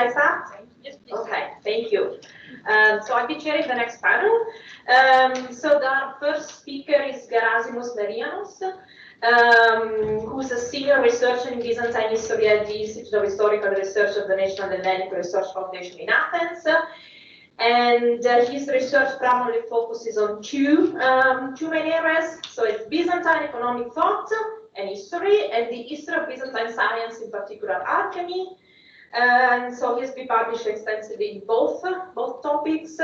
I start? Yes, please. Okay, thank you. So I'll be chairing the next panel. So the first speaker is Gerasimos Merianos, who's a senior researcher in Byzantine history at the Institute of Historical Research of the National Hellenic Research Foundation in Athens. And his research primarily focuses on two main areas. So it's Byzantine economic thought and history, and the history of Byzantine science, in particular alchemy. And so he's been published extensively in both topics.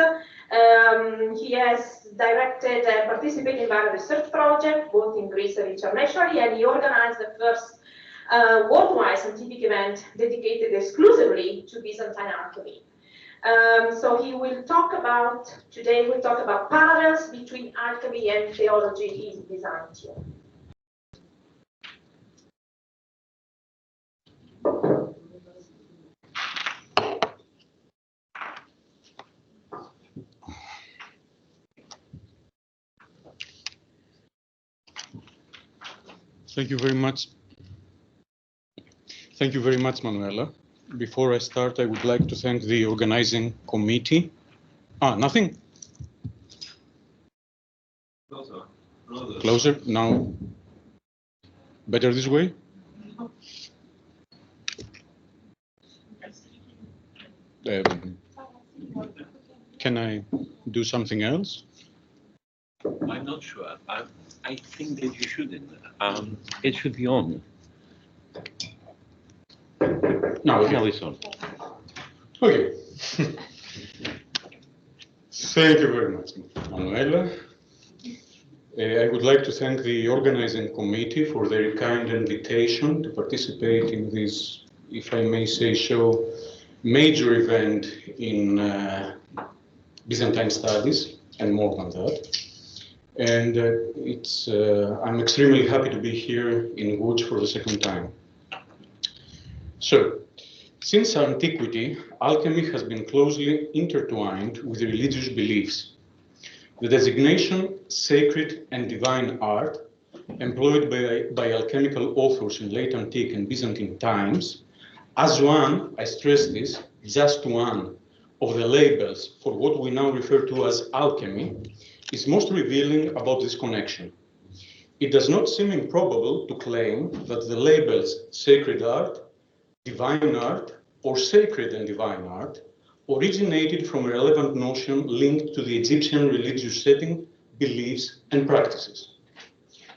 He has directed and participated in various research projects, both in Greece and internationally, and he organized the first worldwide scientific event dedicated exclusively to Byzantine alchemy. So he will talk about, today we'll talk about parallels between alchemy and theology in Byzantium. Thank you very much. Thank you very much, Manuela. Before I start, I would like to thank the organizing committee. Nothing? Closer. Closer? Now? Better this way? Can I do something else? I'm not sure. I think that you shouldn't. It should be on. No, okay. Now it's on. Okay. Thank you very much, Manuela. I would like to thank the organizing committee for their kind invitation to participate in this, if I may say so, major event in Byzantine studies, and more than that. And I'm extremely happy to be here in Łódź for the second time. So, since antiquity, alchemy has been closely intertwined with religious beliefs. The designation sacred and divine art, employed by alchemical authors in late antique and Byzantine times, as one, I stress this, just one of the labels for what we now refer to as alchemy, is most revealing about this connection. It does not seem improbable to claim that the labels sacred art, divine art, or sacred and divine art originated from a relevant notion linked to the Egyptian religious setting, beliefs, and practices.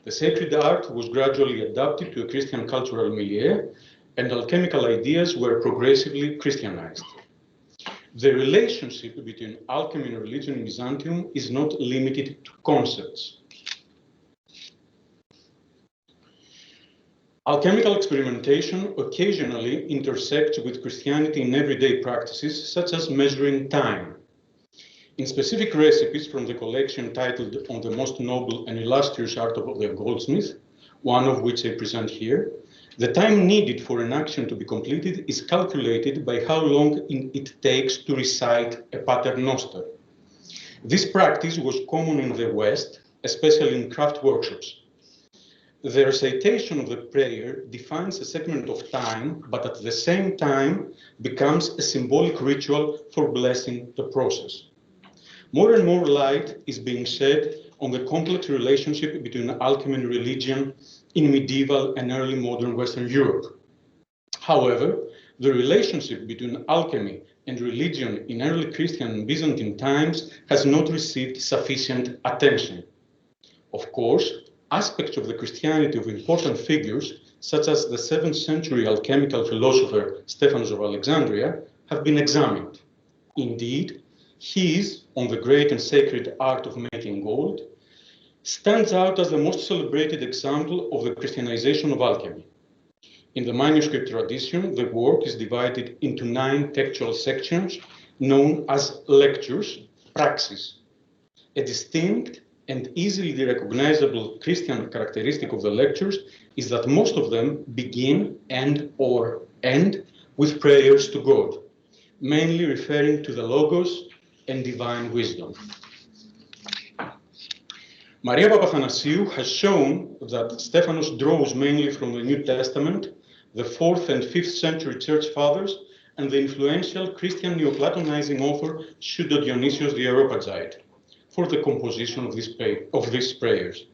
The sacred art was gradually adapted to a Christian cultural milieu, and alchemical ideas were progressively Christianized. The relationship between alchemy and religion in Byzantium is not limited to concepts. Alchemical experimentation occasionally intersects with Christianity in everyday practices, such as measuring time. In specific recipes from the collection titled On the Most Noble and Illustrious Art of the Goldsmith, one of which I present here, the time needed for an action to be completed is calculated by how long it takes to recite a paternoster. This practice was common in the West, especially in craft workshops. The recitation of the prayer defines a segment of time, but at the same time becomes a symbolic ritual for blessing the process. More and more light is being shed on the complex relationship between alchemy and religion in medieval and early modern Western Europe. However, the relationship between alchemy and religion in early Christian and Byzantine times has not received sufficient attention. Of course, aspects of the Christianity of important figures, such as the 7th century alchemical philosopher Stephanos of Alexandria, have been examined. Indeed, his On the Great and Sacred Art of Making Gold stands out as the most celebrated example of the Christianization of alchemy. In the manuscript tradition, the work is divided into 9 textual sections known as lectures, praxis. A distinct and easily recognizable Christian characteristic of the lectures is that most of them begin and/or end with prayers to God, mainly referring to the Logos and divine wisdom. Maria Papathanasiou has shown that Stephanos draws mainly from the New Testament, the 4th and 5th century church fathers, and the influential Christian Neoplatonizing author Pseudo-Dionysius the Areopagite for the composition of these prayers.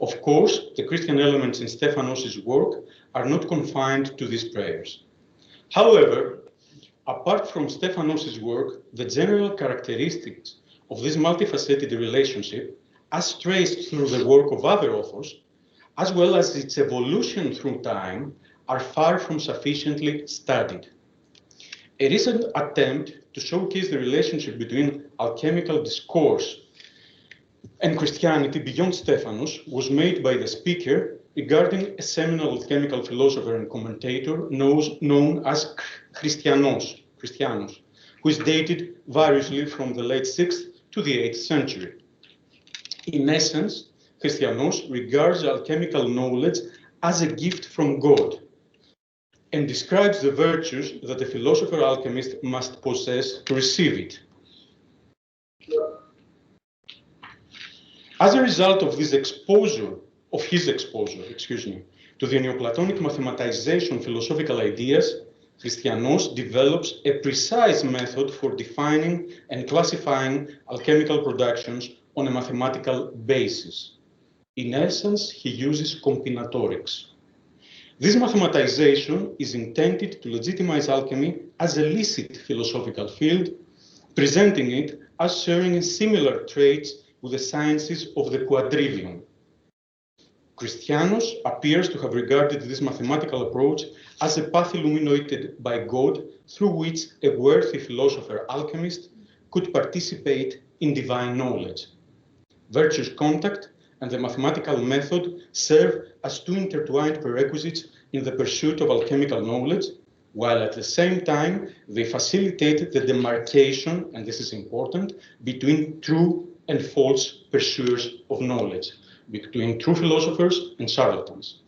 Of course, the Christian elements in Stephanos' work are not confined to these prayers. However, apart from Stephanos' work, the general characteristics of this multifaceted relationship, as traced through the work of other authors, as well as its evolution through time, are far from sufficiently studied. A recent attempt to showcase the relationship between alchemical discourse and Christianity beyond Stephanos was made by the speaker regarding a seminal alchemical philosopher and commentator known as Christianos, who is dated variously from the late 6th to the 8th century. In essence, Christianos regards alchemical knowledge as a gift from God and describes the virtues that a philosopher alchemist must possess to receive it. As a result of his exposure, to the Neoplatonic mathematization philosophical ideas, Christianos develops a precise method for defining and classifying alchemical productions on a mathematical basis. In essence, he uses combinatorics. This mathematization is intended to legitimize alchemy as a licit philosophical field, presenting it as sharing similar traits with the sciences of the quadrivium. Christianos appears to have regarded this mathematical approach as a path illuminated by God through which a worthy philosopher alchemist could participate in divine knowledge. Virtuous contact and the mathematical method serve as two intertwined prerequisites in the pursuit of alchemical knowledge, while at the same time they facilitate the demarcation, and this is important, between true and false pursuers of knowledge, between true philosophers and charlatans.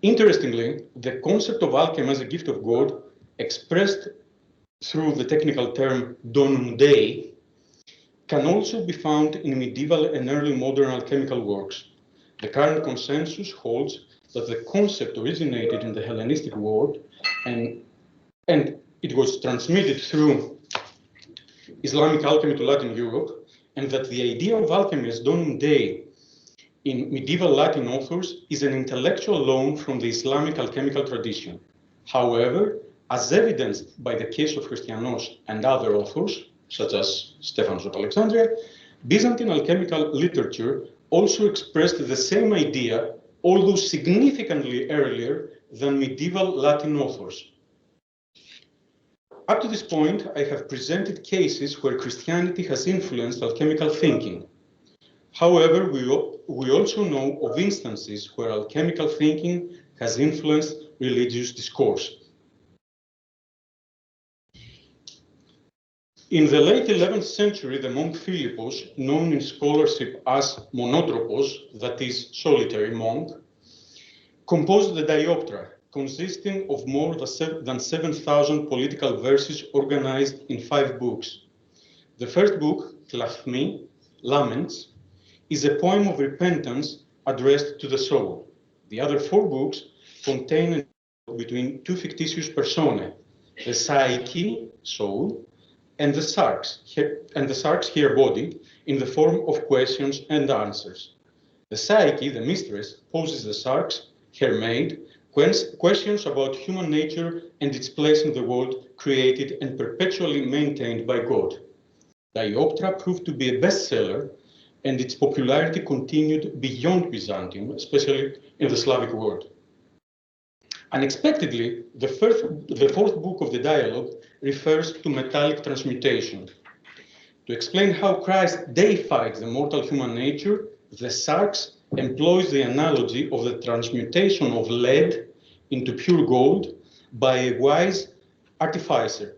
Interestingly, the concept of alchemy as a gift of God, expressed through the technical term donum Dei, can also be found in medieval and early modern alchemical works. The current consensus holds that the concept originated in the Hellenistic world and it was transmitted through Islamic alchemy to Latin Europe, and that the idea of alchemy as donum Dei in medieval Latin authors is an intellectual loan from the Islamic alchemical tradition. However, as evidenced by the case of Christianos and other authors, such as Stephanos of Alexandria, Byzantine alchemical literature also expressed the same idea, although significantly earlier than medieval Latin authors. Up to this point, I have presented cases where Christianity has influenced alchemical thinking. However, we also know of instances where alchemical thinking has influenced religious discourse. In the late 11th century, the monk Philippos, known in scholarship as monotropos, that is, solitary monk, composed the Dioptra, consisting of more than 7,000 political verses organized in 5 books. The first book, Klafmi, Laments, is a poem of repentance addressed to the soul. The other 4 books contain between 2 fictitious personae, the Psyche, soul, and the sarx here body, in the form of questions and answers. The Psyche, the mistress, poses the sarx, her maid, questions about human nature and its place in the world created and perpetually maintained by God. Dioptra proved to be a bestseller, and its popularity continued beyond Byzantium, especially in the Slavic world. Unexpectedly, the 4th book of the dialogue refers to metallic transmutation. To explain how Christ deified the mortal human nature, the sarx employs the analogy of the transmutation of lead into pure gold by a wise artificer.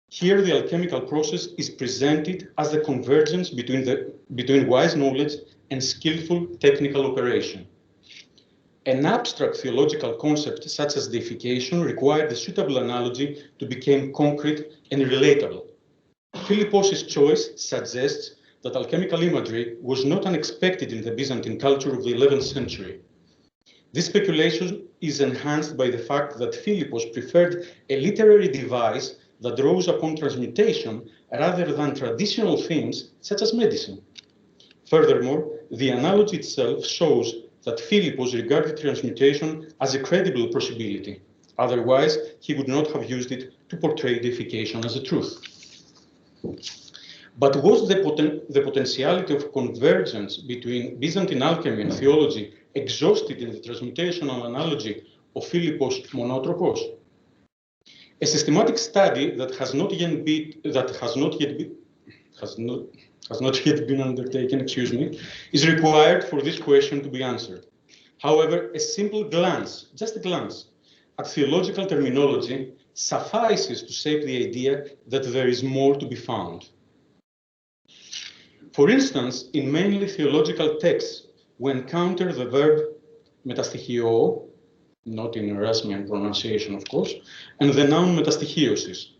Here, the alchemical process is presented as the convergence between wise knowledge and skillful technical operation. An abstract theological concept such as deification required a suitable analogy to become concrete and relatable. Philippos' choice suggests that alchemical imagery was not unexpected in the Byzantine culture of the 11th century. This speculation is enhanced by the fact that Philippos preferred a literary device that draws upon transmutation rather than traditional themes such as medicine. Furthermore, the analogy itself shows that Philippos regarded transmutation as a credible possibility. Otherwise, he would not have used it to portray deification as a truth. But was the potentiality of convergence between Byzantine alchemy and theology exhausted in the transmutational analogy of Philippos monotropos? A systematic study that has not yet been undertaken, is required for this question to be answered. However, a simple glance, just a glance, at theological terminology suffices to shape the idea that there is more to be found. For instance, in mainly theological texts, we encounter the verb metastοιχio, not in Erasmian pronunciation, of course, and the noun metastοιχiosis.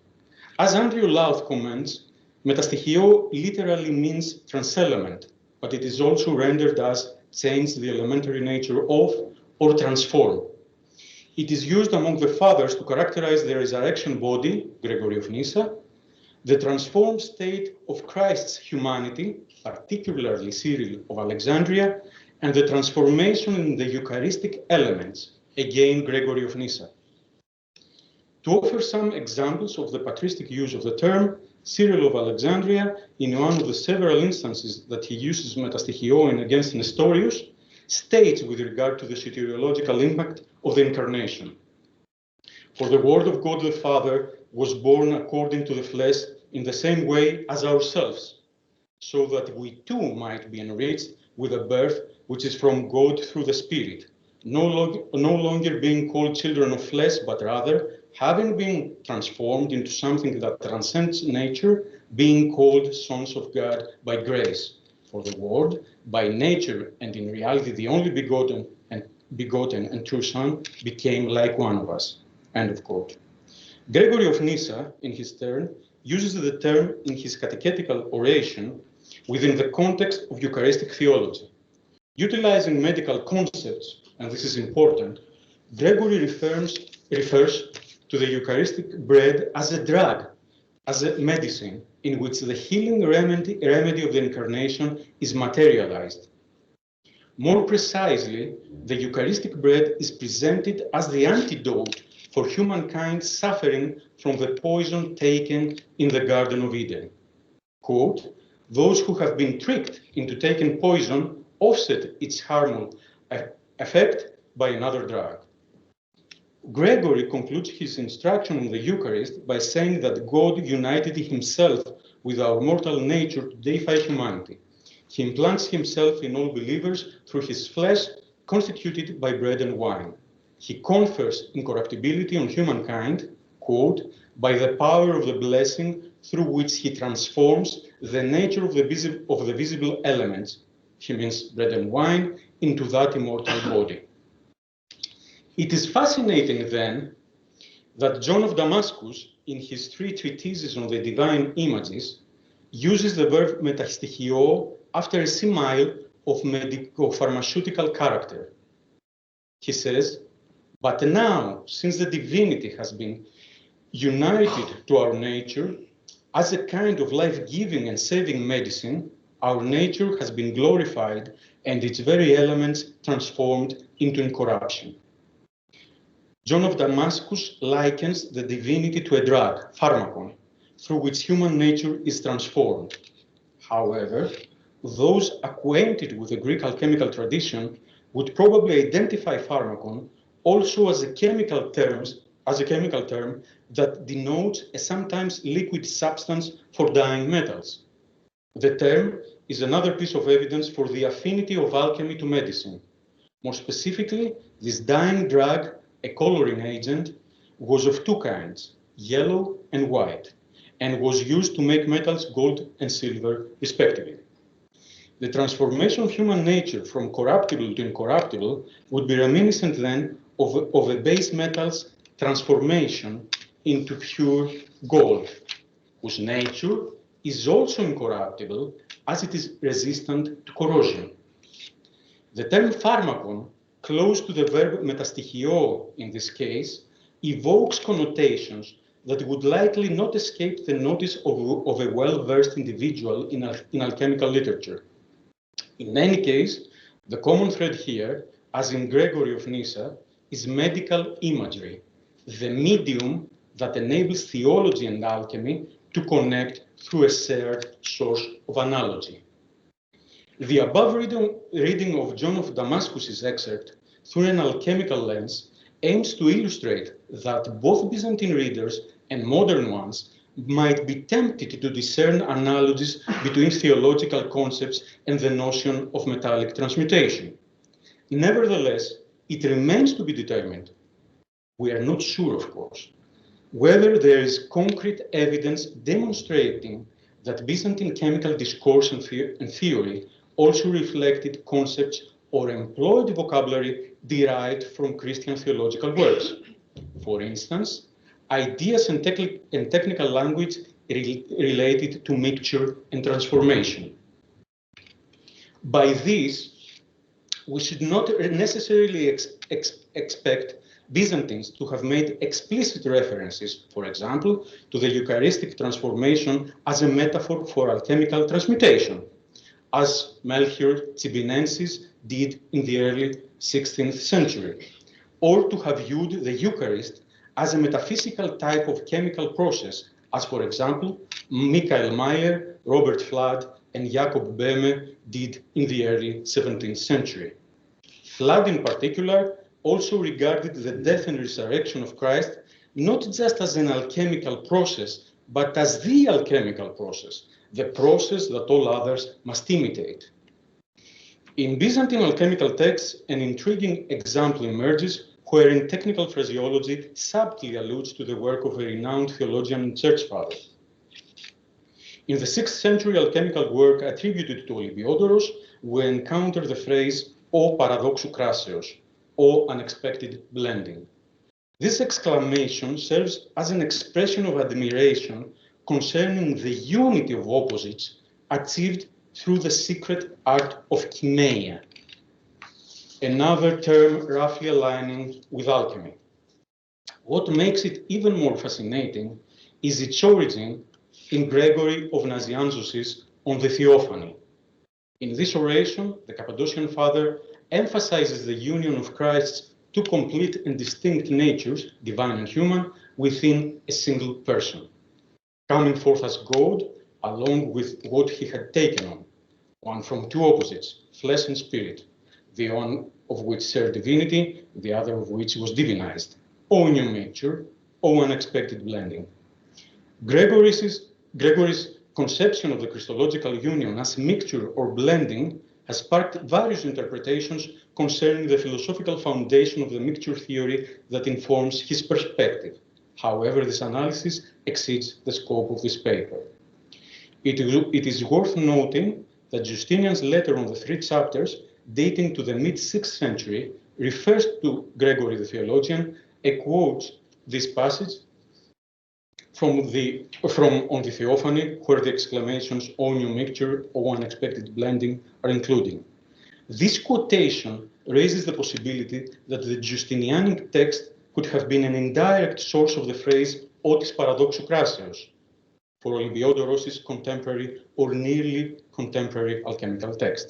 As Andrew Louth comments, metastοιχio literally means transelement, but it is also rendered as change the elementary nature of or transform. It is used among the fathers to characterize the resurrection body, Gregory of Nyssa, the transformed state of Christ's humanity, particularly Cyril of Alexandria, and the transformation in the Eucharistic elements, again Gregory of Nyssa. To offer some examples of the patristic use of the term, Cyril of Alexandria, in one of the several instances that he uses metastοιχio in against Nestorius, states with regard to the soteriological impact of the incarnation. For the Word of God the Father was born according to the flesh in the same way as ourselves, so that we too might be enriched with a birth which is from God through the Spirit, no longer being called children of flesh, but rather, having been transformed into something that transcends nature, being called sons of God by grace. For the Word, by nature and in reality the only begotten and true Son, became like one of us. End of quote. Gregory of Nyssa, in his turn, uses the term in his catechetical oration within the context of Eucharistic theology. Utilizing medical concepts, and this is important, Gregory refers to the Eucharistic bread as a drug, as a medicine in which the healing remedy of the incarnation is materialized. More precisely, the Eucharistic bread is presented as the antidote for humankind suffering from the poison taken in the Garden of Eden. Quote, those who have been tricked into taking poison offset its harmful effect by another drug. Gregory concludes his instruction on the Eucharist by saying that God united himself with our mortal nature to deify humanity. He implants himself in all believers through his flesh, constituted by bread and wine. He confers incorruptibility on humankind, quote, by the power of the blessing through which he transforms the nature of the visible elements, he means bread and wine, into that immortal body. It is fascinating then that John of Damascus, in his 3 treatises on the divine images, uses the verb metastοιχio after a simile of medico-pharmaceutical character. He says, but now, since the divinity has been united to our nature, as a kind of life-giving and saving medicine, our nature has been glorified and its very elements transformed into incorruption. John of Damascus likens the divinity to a drug, pharmakon, through which human nature is transformed. However, those acquainted with the Greek alchemical tradition would probably identify pharmakon also as a chemical term that denotes a sometimes liquid substance for dyeing metals. The term is another piece of evidence for the affinity of alchemy to medicine. More specifically, this dyeing drug, a coloring agent, was of 2 kinds, yellow and white, and was used to make metals gold and silver, respectively. The transformation of human nature from corruptible to incorruptible would be reminiscent then of a base metal's transformation into pure gold, whose nature is also incorruptible as it is resistant to corrosion. The term pharmakon close to the verb metastοιχio in this case, evokes connotations that would likely not escape the notice of a well-versed individual in alchemical literature. In any case, the common thread here, as in Gregory of Nyssa, is medical imagery, the medium that enables theology and alchemy to connect through a shared source of analogy. The above reading of John of Damascus's excerpt through an alchemical lens aims to illustrate that both Byzantine readers and modern ones might be tempted to discern analogies between theological concepts and the notion of metallic transmutation. Nevertheless, it remains to be determined, we are not sure of course, whether there is concrete evidence demonstrating that Byzantine chemical discourse and theory also reflected concepts or employed vocabulary derived from Christian theological works. For instance, ideas and technical language related to mixture and transformation. By this, we should not necessarily expect Byzantines to have made explicit references, for example, to the Eucharistic transformation as a metaphor for alchemical transmutation, as Melchior Tsibinensis did in the early 16th century, or to have viewed the Eucharist as a metaphysical type of chemical process, as for example, Michael Mayer, Robert Flood, and Jacob Beumer did in the early 17th century. Flood in particular also regarded the death and resurrection of Christ not just as an alchemical process, but as the alchemical process, the process that all others must imitate. In Byzantine alchemical texts, an intriguing example emerges wherein technical phraseology subtly alludes to the work of a renowned theologian and church father. In the 6th century alchemical work attributed to Olympiodorus, we encounter the phrase "O paradoxu kraseos," or unexpected blending. This exclamation serves as an expression of admiration concerning the unity of opposites achieved through the secret art of chymeia, another term roughly aligning with alchemy. What makes it even more fascinating is its origin in Gregory of Nazianzus' On the Theophany. In this oration, the Cappadocian Father emphasizes the union of Christ's two complete and distinct natures, divine and human, within a single person, coming forth as God, along with what he had taken on, one from two opposites, flesh and spirit, the one of which shared divinity, the other of which was divinized. O new nature, O unexpected blending. Gregory's conception of the Christological union as mixture or blending has sparked various interpretations concerning the philosophical foundation of the mixture theory that informs his perspective. However, this analysis exceeds the scope of this paper. It is worth noting that Justinian's letter on the 3 chapters, dating to the mid-6th century, refers to Gregory the theologian and quotes this passage from On the Theophany, where the exclamations "O new mixture," "O unexpected blending" are included. This quotation raises the possibility that the Justinianic text could have been an indirect source of the phrase "O tis paradoxu kraseos" for Olympiodorus' contemporary or nearly contemporary alchemical text.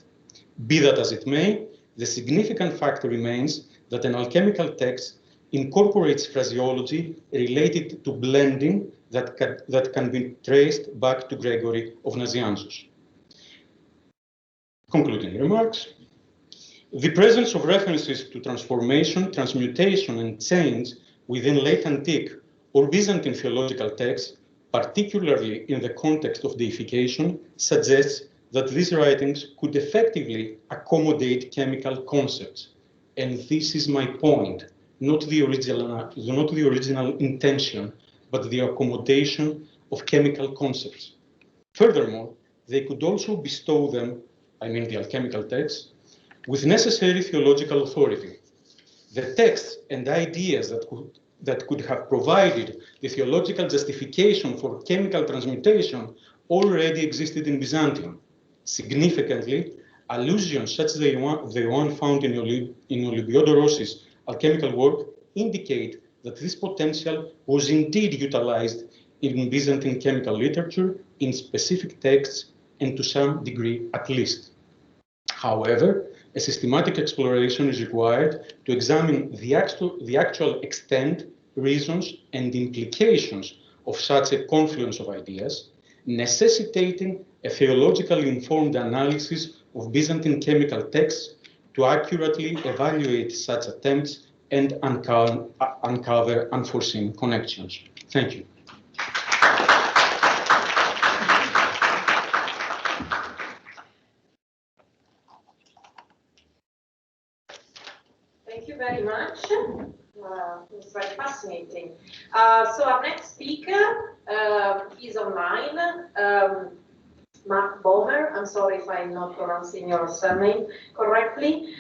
Be that as it may, the significant fact remains that an alchemical text incorporates phraseology related to blending that can be traced back to Gregory of Nazianzus. Concluding remarks. The presence of references to transformation, transmutation, and change within late antique or Byzantine theological texts, particularly in the context of deification, suggests that these writings could effectively accommodate chemical concepts. And this is my point, not the original intention, but the accommodation of chemical concepts. Furthermore, they could also bestow them, I mean the alchemical texts, with necessary theological authority. The texts and ideas that could have provided the theological justification for chemical transmutation already existed in Byzantium. Significantly, Allusions such as the one found in Olympiodoros's alchemical work indicate that this potential was indeed utilized in Byzantine chemical literature in specific texts and to some degree at least. However, a systematic exploration is required to examine the actual extent, reasons, and implications of such a confluence of ideas, necessitating a theologically informed analysis of Byzantine chemical texts to accurately evaluate such attempts and uncover unforeseen connections. Thank you. Thank you very much. It's very fascinating. So our next speaker is online, Beumer. I'm sorry if I'm not pronouncing your surname correctly.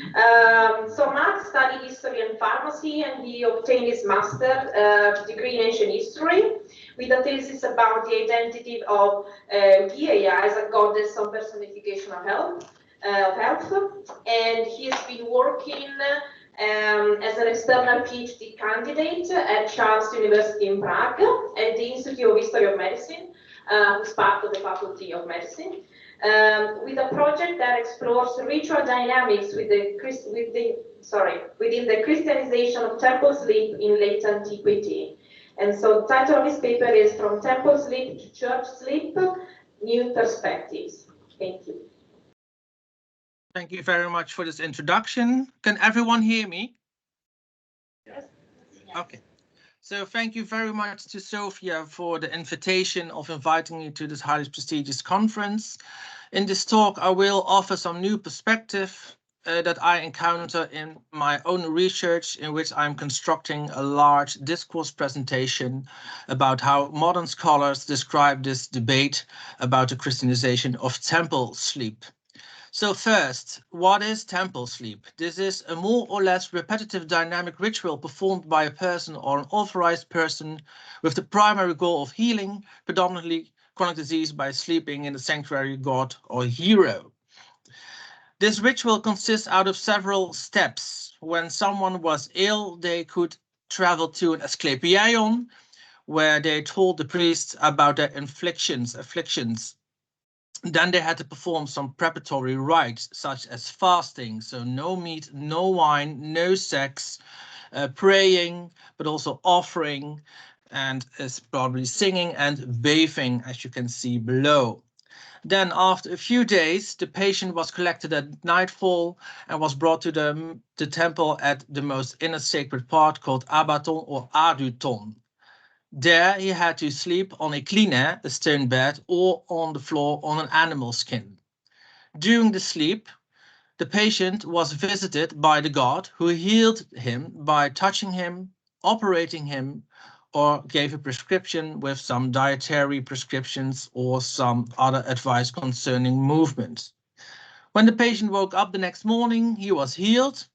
So Mark studied history and pharmacy, and he obtained his master's degree in ancient history with a thesis about the identity of Gaia as a goddess of personification of health. And he has been working as an external PhD candidate at Charles University in Prague at the Institute of History of Medicine, who's part of the Faculty of Medicine, with a project that explores ritual dynamics within the Christianization of temple sleep in late antiquity. And so the title of his paper is From Temple Sleep to Church Sleep, New Perspectives. Thank you. Thank you very much for this introduction. Can everyone hear me? Yes. Okay. So thank you very much to Sophia for the invitation of inviting me to this highly prestigious conference. In this talk, I will offer some new perspective that I encounter in my own research, in which I'm constructing a large discourse presentation about how modern scholars describe this debate about the Christianization of temple sleep. So first, what is temple sleep? This is a more or less repetitive dynamic ritual performed by a person or an authorized person with the primary goal of healing, predominantly chronic disease, by sleeping in the sanctuary god or hero. This ritual consists out of several steps. When someone was ill, they could travel to an Asclepius, where they told the priest about their afflictions. Then they had to perform some preparatory rites, such as fasting, so no meat, no wine, no sex, praying, but also offering, and probably singing and bathing, as you can see below. Then after a few days, the patient was collected at nightfall and was brought to the temple at the most inner sacred part called Abaton or Aduton. There he had to sleep on a kline, a stone bed, or on the floor on an animal skin. During the sleep, the patient was visited by the god, who healed him by touching him, operating him, or gave a prescription with some dietary prescriptions or some other advice concerning movement. When the patient woke up the next morning, he was healed,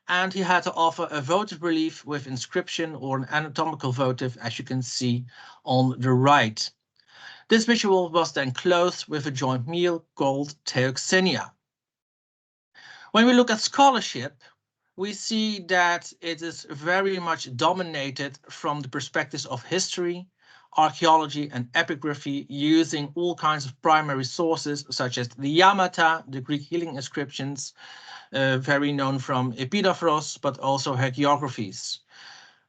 and he had to offer a votive relief with inscription or an anatomical votive, as you can see on the right. This ritual was then closed with a joint meal called theoxenia. When we look at scholarship, we see that it is very much dominated from the perspectives of history, archaeology, and epigraphy, using all kinds of primary sources such as the Yamata, the Greek healing inscriptions, very known from Epidavros, but also hagiographies.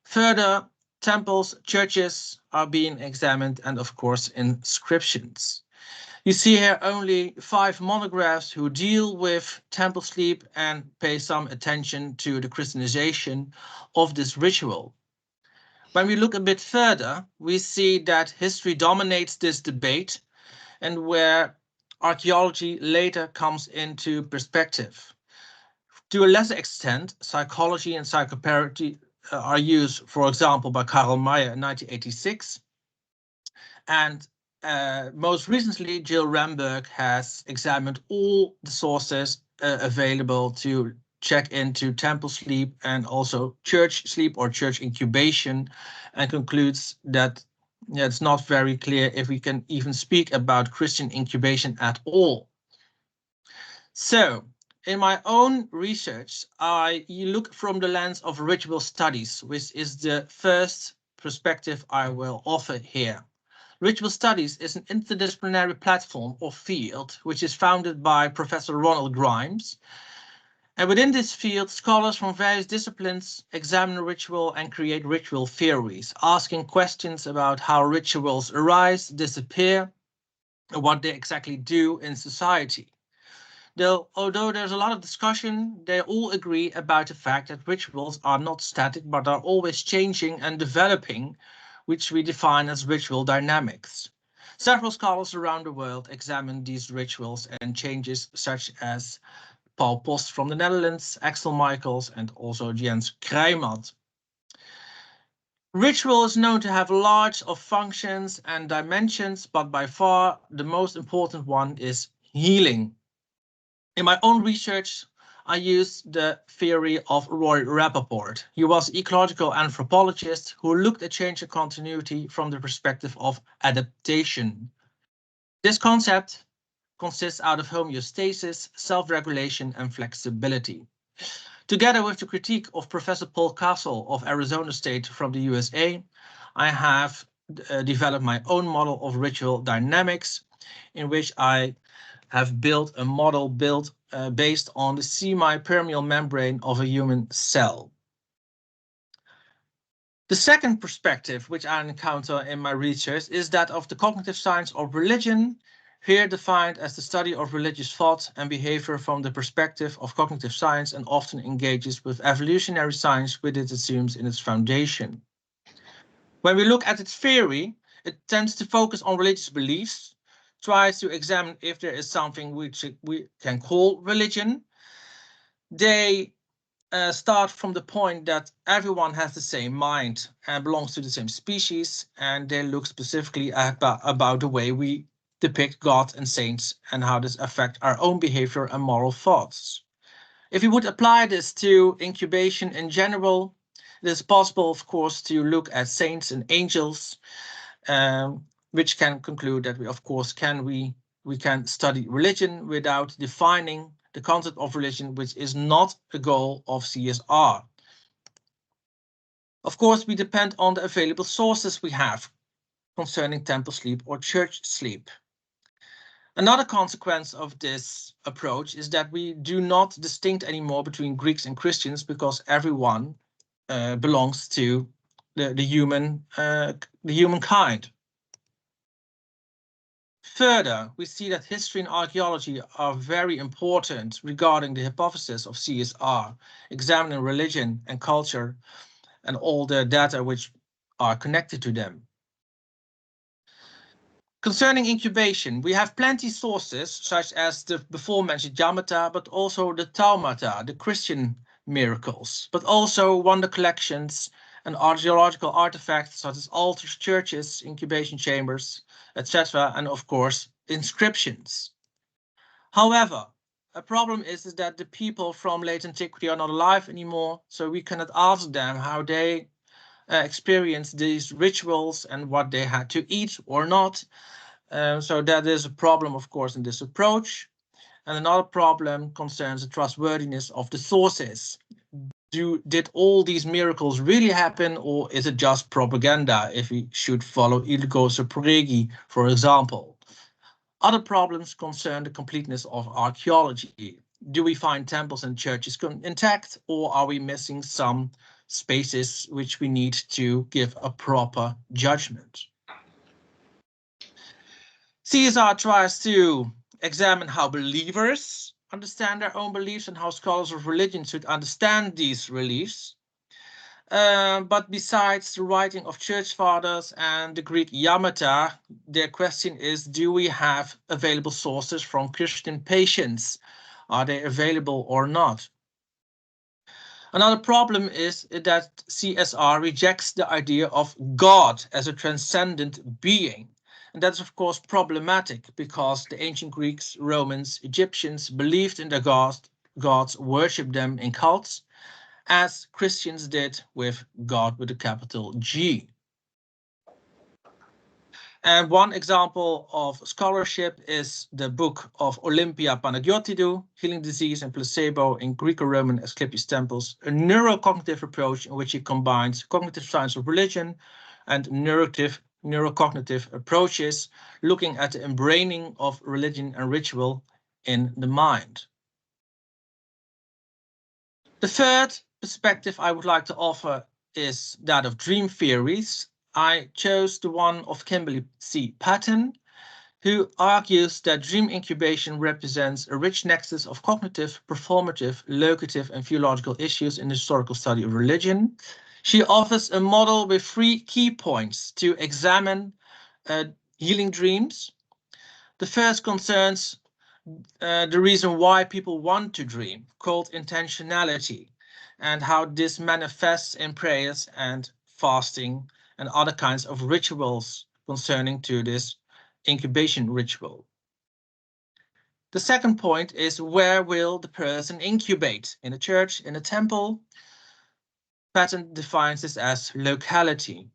Further, temples, churches are being examined, and of course inscriptions. You see here only 5 monographs who deal with temple sleep and pay some attention to the Christianization of this ritual. When we look a bit further, we see that history dominates this debate, and where archaeology later comes into perspective. To a lesser extent, psychology and psychopathy are used, for example, by Karl Mayer in 1986. And most recently, Jill Ramberg has examined all the sources available to check into temple sleep and also church sleep or church incubation, and concludes that it's not very clear if we can even speak about Christian incubation at all. So, in my own research, I look from the lens of ritual studies, which is the first perspective I will offer here. Ritual studies is an interdisciplinary platform or field which is founded by Professor Ronald Grimes. And within this field, scholars from various disciplines examine ritual and create ritual theories, asking questions about how rituals arise, disappear, and what they exactly do in society. Although there's a lot of discussion, they all agree about the fact that rituals are not static, but are always changing and developing, which we define as ritual dynamics. Several scholars around the world examine these rituals and changes, such as Paul Post from the Netherlands, Axel Michaels, and also Jens Krijmant. Ritual is known to have large of functions and dimensions, but by far the most important one is healing. In my own research, I used the theory of Roy Rappaport. He was an ecological anthropologist who looked at change and continuity from the perspective of adaptation. This concept consists out of homeostasis, self-regulation, and flexibility. Together with the critique of Professor Paul Castle of Arizona State from the USA, I have developed my own model of ritual dynamics, in which I have built a model based on the semi-permeable membrane of a human cell. The second perspective which I encounter in my research is that of the cognitive science of religion, here defined as the study of religious thought and behavior from the perspective of cognitive science, and often engages with evolutionary science which it assumes in its foundation. When we look at its theory, it tends to focus on religious beliefs, tries to examine if there is something which we can call religion. They start from the point that everyone has the same mind and belongs to the same species, and they look specifically about the way we depict God and saints and how this affects our own behavior and moral thoughts. If we would apply this to incubation in general, it is possible, of course, to look at saints and angels, which can conclude that we can study religion without defining the concept of religion, which is not a goal of CSR. Of course, we depend on the available sources we have concerning temple sleep or church sleep. Another consequence of this approach is that we do not distinct anymore between Greeks and Christians, because everyone belongs to the humankind. Further, we see that history and archaeology are very important regarding the hypothesis of CSR, examining religion and culture and all the data which are connected to them. Concerning incubation, we have plenty sources, such as the before mentioned Yamata, but also the Taumata, the Christian miracles, but also wonder collections and archaeological artifacts such as altars, churches, incubation chambers, etc., and of course inscriptions. However, a problem is that the people from late antiquity are not alive anymore, so we cannot ask them how they experienced these rituals and what they had to eat or not. So that is a problem, of course, in this approach. And another problem concerns the trustworthiness of the sources. Did all these miracles really happen, or is it just propaganda, if we should follow Ilgo Sopregi, for example? Other problems concern the completeness of archaeology. Do we find temples and churches intact, or are we missing some spaces which we need to give a proper judgment? CSR tries to examine how believers understand their own beliefs and how scholars of religion should understand these beliefs. But besides the writing of church fathers and the Greek Yamata, their question is, do we have available sources from Christian patients? Are they available or not? Another problem is that CSR rejects the idea of God as a transcendent being. And that's of course problematic, because the ancient Greeks, Romans, Egyptians believed in their gods, worshipped them in cults, as Christians did with God with a capital G. And one example of scholarship is the book of Olympia Panagiotidou, Healing Disease and Placebo in Greco-Roman Asclepius Temples, a neurocognitive approach in which he combines cognitive science of religion and neurocognitive approaches, looking at the embraining of religion and ritual in the mind. The third perspective I would like to offer is that of dream theories. I chose the one of Kimberly C. Patton, who argues that dream incubation represents a rich nexus of cognitive, performative, locative, and theological issues in the historical study of religion. She offers a model with 3 key points to examine healing dreams. The first concerns the reason why people want to dream, called intentionality, and how this manifests in prayers and fasting and other kinds of rituals concerning to this incubation ritual. The second point is, where will the person incubate? In a church, in a temple? Patton defines this as locality.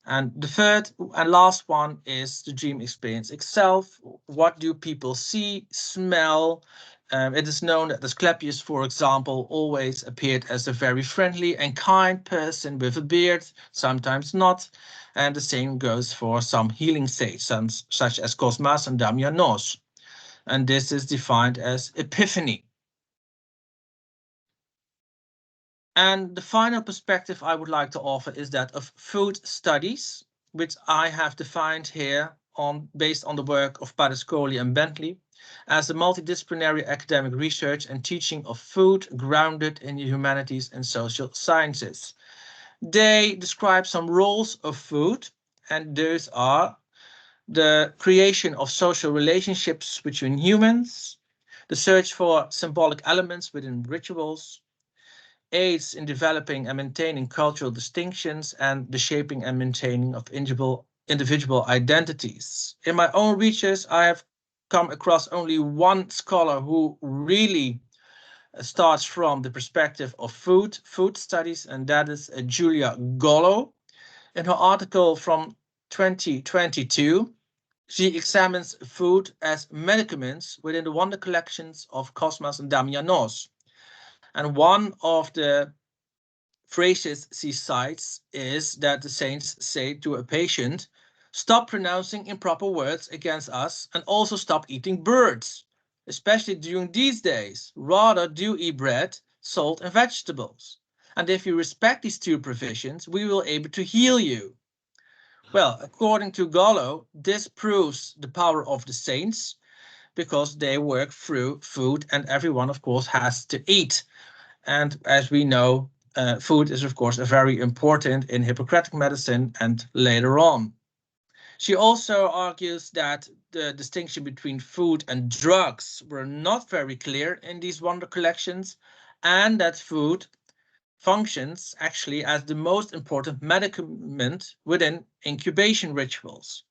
And the third and last one is the dream experience itself. What do people see, smell? It is known that Asclepius, for example, always appeared as a very friendly and kind person with a beard, sometimes not. And the same goes for some healing states, such as Cosmas and Damianos. And this is defined as epiphany. And the final perspective I would like to offer is that of food studies, which I have defined here based on the work of Padascoli and Bentley, as a multidisciplinary academic research and teaching of food grounded in the humanities and social sciences. They describe some roles of food, and those are the creation of social relationships between humans, the search for symbolic elements within rituals, aids in developing and maintaining cultural distinctions, and the shaping and maintaining of individual identities. In my own research, I have come across only one scholar who really starts from the perspective of food studies, and that is Julia Gollo. In her article from 2022, she examines food as medicaments within the wonder collections of Cosmas and Damianos. And one of the phrases she cites is that the saints say to a patient, "Stop pronouncing improper words against us and also stop eating birds, especially during these days. Rather do eat bread, salt and vegetables. And if you respect these 2 provisions, we will be able to heal you." Well, according to Gollo, this proves the power of the saints, because they work through food, and everyone, of course, has to eat. And as we know, food is, of course, very important in Hippocratic medicine and later on. She also argues that the distinction between food and drugs were not very clear in these wonder collections, and that food functions actually as the most important medicament within incubation rituals.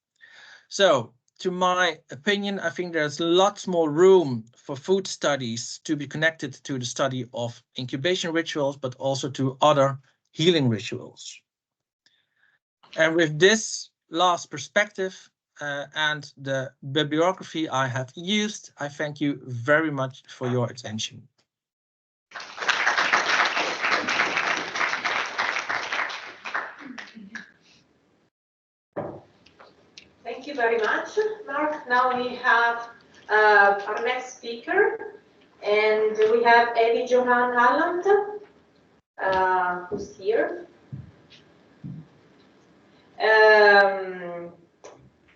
So, to my opinion, I think there's lots more room for food studies to be connected to the study of incubation rituals, but also to other healing rituals. And with this last perspective and the bibliography I have used, I thank you very much for your attention. Thank you very much, Mark. Now we have our next speaker, and we have Evy Johanne Håland, who's here.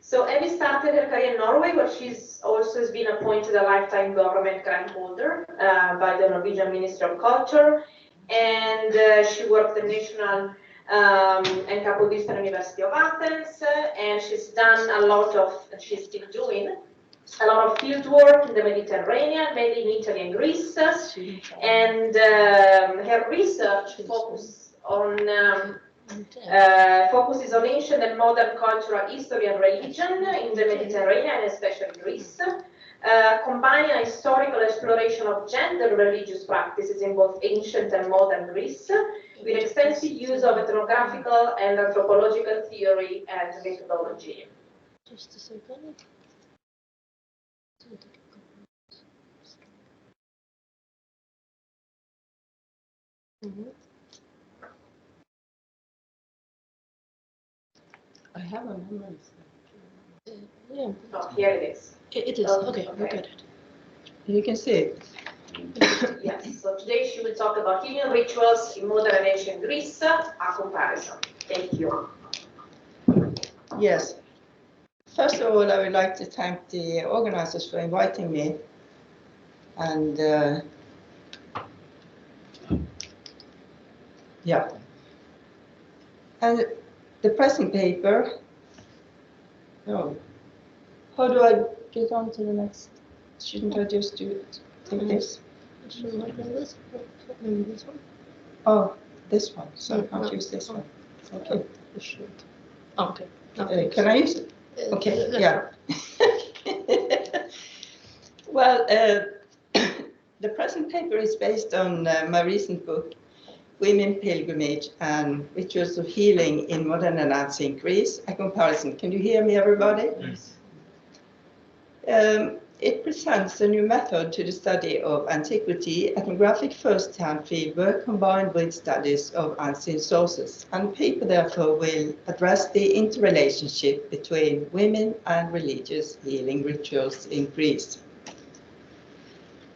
So Evy started her career in Norway, where she's also has been appointed a lifetime government grant holder by the Norwegian Ministry of Culture, and she worked at the National and Kapodistan University of Athens, and she's done a lot of, and she's still doing a lot of field work in the Mediterranean, mainly in Italy and Greece, and her research focuses on ancient and modern cultural history and religion in the Mediterranean, and especially Greece. combining a historical exploration of gender religious practices in both ancient and modern Greece, with extensive use of ethnographical and anthropological theory and methodology. Just a second. I have a memory. Yeah, Oh, here it is. it is. Oh, Okay, okay. look at it. You can see it. Yes, so today she will talk about healing rituals in modern and ancient Greece, a comparison. Thank you. Yes. First of all, I would like to thank the organizers for inviting me. And yeah. And the present paper. Oh, how do I get on to the next? Shouldn't I just do it? Take this? Maybe this one. Oh, this one. So I can't No. use this one. Okay. You should. Oh, okay. Can I use it? Okay, yeah. Well, the present paper is based on my recent book, Women, Pilgrimage and Rituals of Healing in Modern and Ancient Greece, a comparison. Can you hear me, everybody? Yes. It presents a new method to the study of antiquity, ethnographic first-hand fieldwork combined with studies of ancient sources. And the paper therefore will address the interrelationship between women and religious healing rituals in Greece.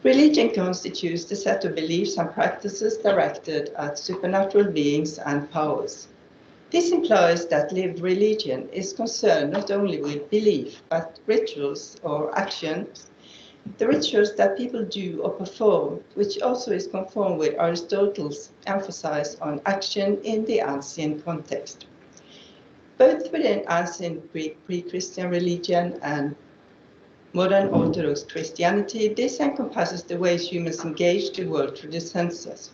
Religion constitutes the set of beliefs and practices directed at supernatural beings and powers. This implies that lived religion is concerned not only with belief, but rituals or actions, the rituals that people do or perform, which also is conformed with Aristotle's emphasis on action in the ancient context. Both within ancient Greek pre-Christian religion and modern Orthodox Christianity, this encompasses the ways humans engage the world through the senses.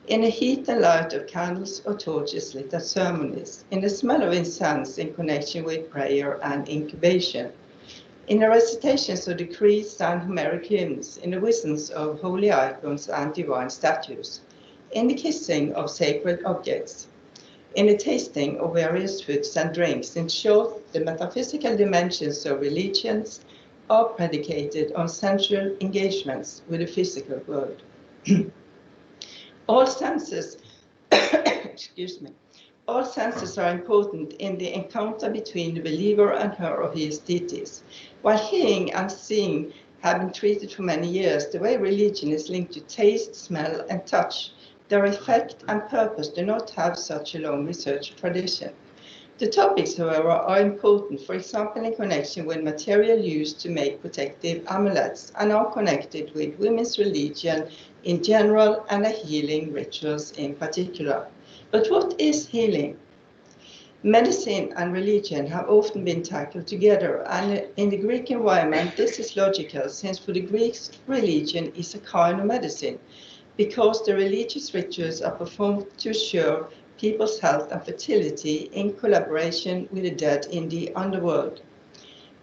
In the heat and light of candles or torches lit at ceremonies, in the smell of incense in connection with prayer and incubation, in the recitations of decrees and Homeric hymns, in the visions of holy icons and divine statues, in the kissing of sacred objects, in the tasting of various foods and drinks. In short, the metaphysical dimensions of religions are predicated on sensual engagements with the physical world. All senses, excuse me, all senses are important in the encounter between the believer and her or his deities. While hearing and seeing have been treated for many years, the way religion is linked to taste, smell, and touch, their effect and purpose do not have such a long research tradition. The topics, however, are important, for example, in connection with material used to make protective amulets, and are connected with women's religion in general and healing rituals in particular. But what is healing? Medicine and religion have often been tackled together, and in the Greek environment, this is logical, since for the Greeks, religion is a kind of medicine, because the religious rituals are performed to assure people's health and fertility in collaboration with the dead in the underworld.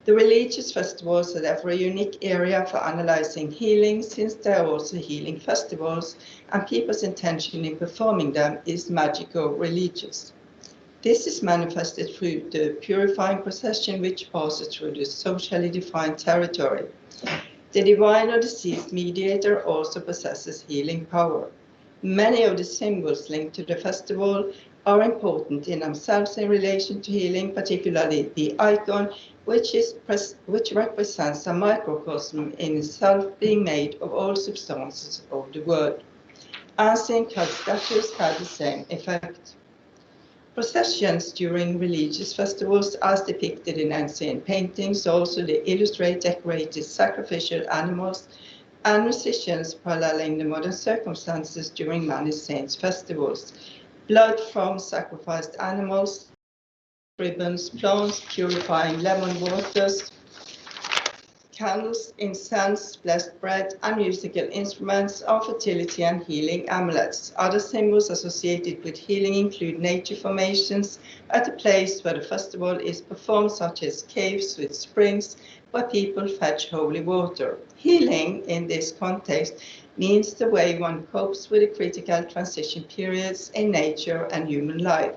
The religious festivals are therefore a unique area for analyzing healing, since they are also healing festivals, and people's intention in performing them is magical religious. This is manifested through the purifying procession which passes through the socially defined territory. The divine or deceased mediator also possesses healing power. Many of the symbols linked to the festival are important in themselves in relation to healing, particularly the icon, which represents a microcosm in itself, being made of all substances of the world. Ancient cult statues had the same effect. Processions during religious festivals, as depicted in ancient paintings, also illustrate decorated sacrificial animals and musicians paralleling the modern circumstances during many saints' festivals. Blood from sacrificed animals, ribbons, plants, purifying lemon waters, Candles, incense, blessed bread, and musical instruments are fertility and healing amulets. Other symbols associated with healing include nature formations at the place where the festival is performed, such as caves with springs where people fetch holy water. Healing in this context means the way one copes with the critical transition periods in nature and human life.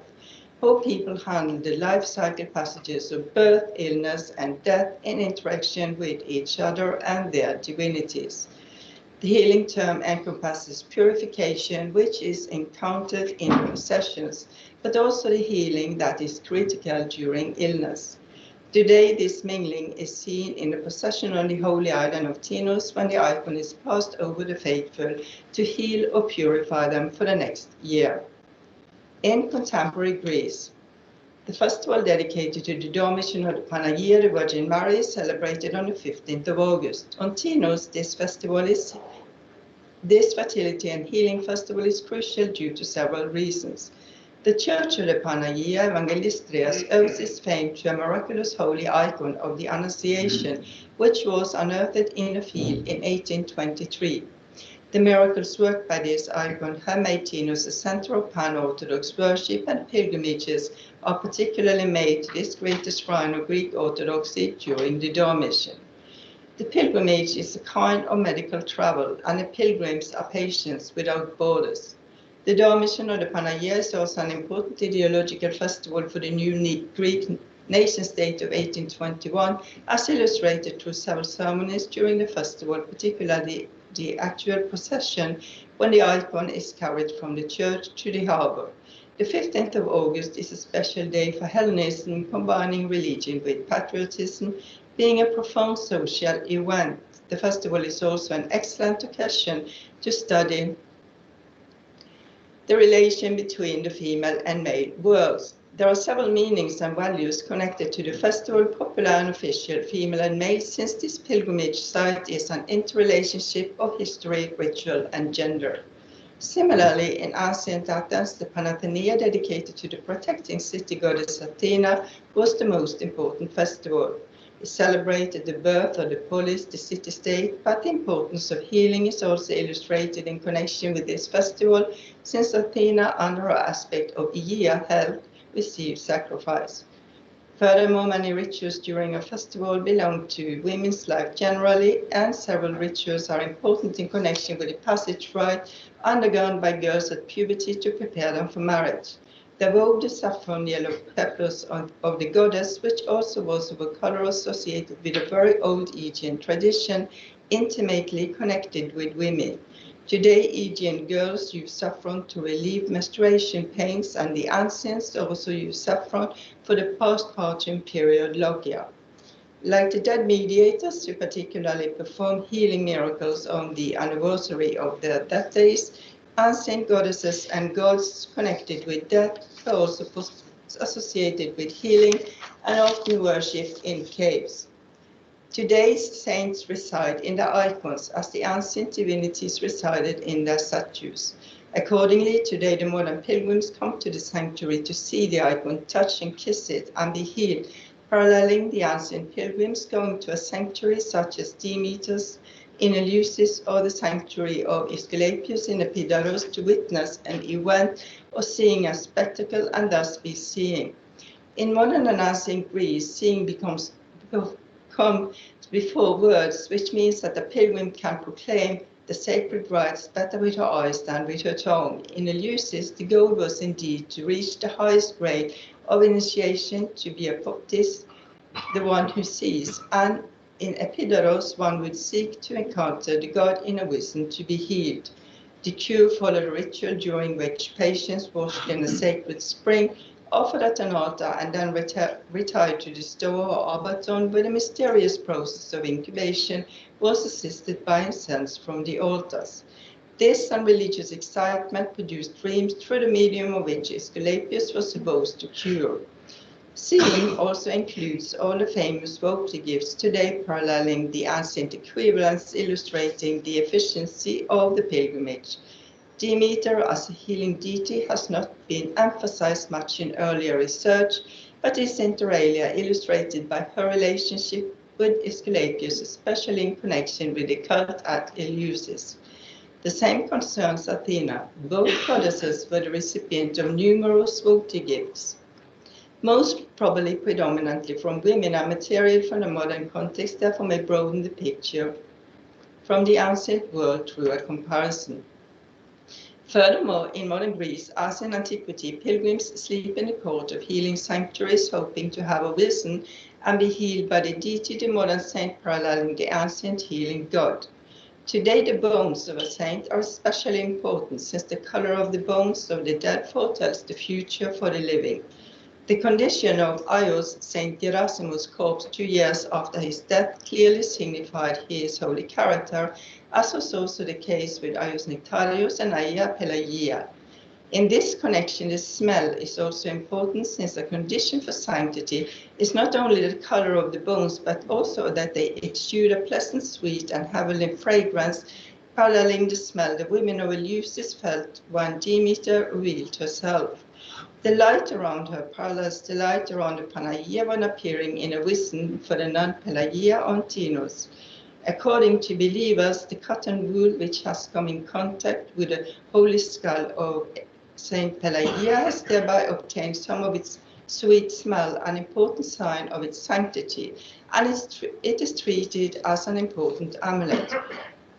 How people handle the life cycle passages of birth, illness, and death in interaction with each other and their divinities. The healing term encompasses purification, which is encountered in processions, but also the healing that is critical during illness. Today, this mingling is seen in the procession on the holy island of Tinos when the icon is passed over the faithful to heal or purify them for the next year. In contemporary Greece, the festival dedicated to the Dormition of the Panagia, the Virgin Mary, is celebrated on the 15th of August. On Tinos, this fertility and healing festival is crucial due to several reasons. The Church of the Panagia Evangelistrias owes its fame to a miraculous holy icon of the Annunciation, which was unearthed in a field in 1823. The miracles worked by this icon have made Tinos a center of pan-Orthodox worship, and pilgrimages are particularly made to this greatest shrine of Greek Orthodoxy during the Dormition. The pilgrimage is a kind of medical travel, and the pilgrims are patients without borders. The Dormition of the Panagia is also an important ideological festival for the new Greek nation-state of 1821, as illustrated through several ceremonies during the festival, particularly the actual procession when the icon is carried from the church to the harbor. The 15th of August is a special day for Hellenism, combining religion with patriotism, being a profound social event. The festival is also an excellent occasion to study the relation between the female and male worlds. There are several meanings and values connected to the festival, popular and official, female and male, since this pilgrimage site is an interrelationship of history, ritual, and gender. Similarly, in ancient Athens, the Panathenaea, dedicated to the protecting city goddess Athena, was the most important festival. It celebrated the birth of the polis, the city-state, but the importance of healing is also illustrated in connection with this festival, since Athena, under her aspect of Aegea, health, receive sacrifice. Furthermore, many rituals during a festival belong to women's life generally, and several rituals are important in connection with the passage rite undergone by girls at puberty to prepare them for marriage. The vow, the saffron yellow peplus of the goddess, which also was of a color associated with a very old Aegean tradition, intimately connected with women. Today, Aegean girls use saffron to relieve menstruation pains, and the ancients also use saffron for the postpartum period logia. Like the dead mediators, who particularly perform healing miracles on the anniversary of their death days, ancient goddesses and gods connected with death are also associated with healing and often worshipped in caves. Today's saints reside in the icons as the ancient divinities resided in their statues. Accordingly, today the modern pilgrims come to the sanctuary to see the icon, touch and kiss it, and be healed, paralleling the ancient pilgrims going to a sanctuary such as Demeter's in Eleusis or the sanctuary of Asclepius in Epidaurus to witness an event or seeing a spectacle and thus be seeing. In modern and ancient Greece, seeing becomes before words, which means that the pilgrim can proclaim the sacred rites better with her eyes than with her tongue. In Eleusis, the goal was indeed to reach the highest grade of initiation, to be a Baptist, the one who sees, and in Epidaurus, one would seek to encounter the god in a wisdom to be healed. The cure followed a ritual during which patients washed in a sacred spring, offered at an altar, and then retired to the store or arbaton, where the mysterious process of incubation was assisted by incense from the altars. This and religious excitement produced dreams through the medium of which Asclepius was supposed to cure. Seeing also includes all the famous votive gifts today, paralleling the ancient equivalents, illustrating the efficiency of the pilgrimage. Demeter as a healing deity has not been emphasized much in earlier research, but is inter alia illustrated by her relationship with Asclepius, especially in connection with the cult at Eleusis. The same concerns Athena. Both goddesses were the recipient of numerous votive gifts, most probably predominantly from women, and material from the modern context therefore may broaden the picture from the ancient world through a comparison. Furthermore, in modern Greece, as in antiquity, pilgrims sleep in the court of healing sanctuaries, hoping to have a vision and be healed by the deity, the modern saint paralleling the ancient healing god. Today, the bones of a saint are especially important, since the color of the bones of the dead foretells the future for the living. The condition of Ios, Saint Gerasimos' corpse 2 years after his death clearly signified his holy character, as was also the case with Ios Nectarius and Aia Pelagia. In this connection, the smell is also important, since a condition for sanctity is not only the color of the bones, but also that they exude a pleasant, sweet, and heavenly fragrance, paralleling the smell the women of Eleusis felt when Demeter revealed herself. The light around her parallels the light around the Panagia when appearing in a vision for the nun Pelagia on Tinos. According to believers, the cotton wool which has come in contact with the holy skull of Saint Pelagia has thereby obtained some of its sweet smell, an important sign of its sanctity, and it is treated as an important amulet.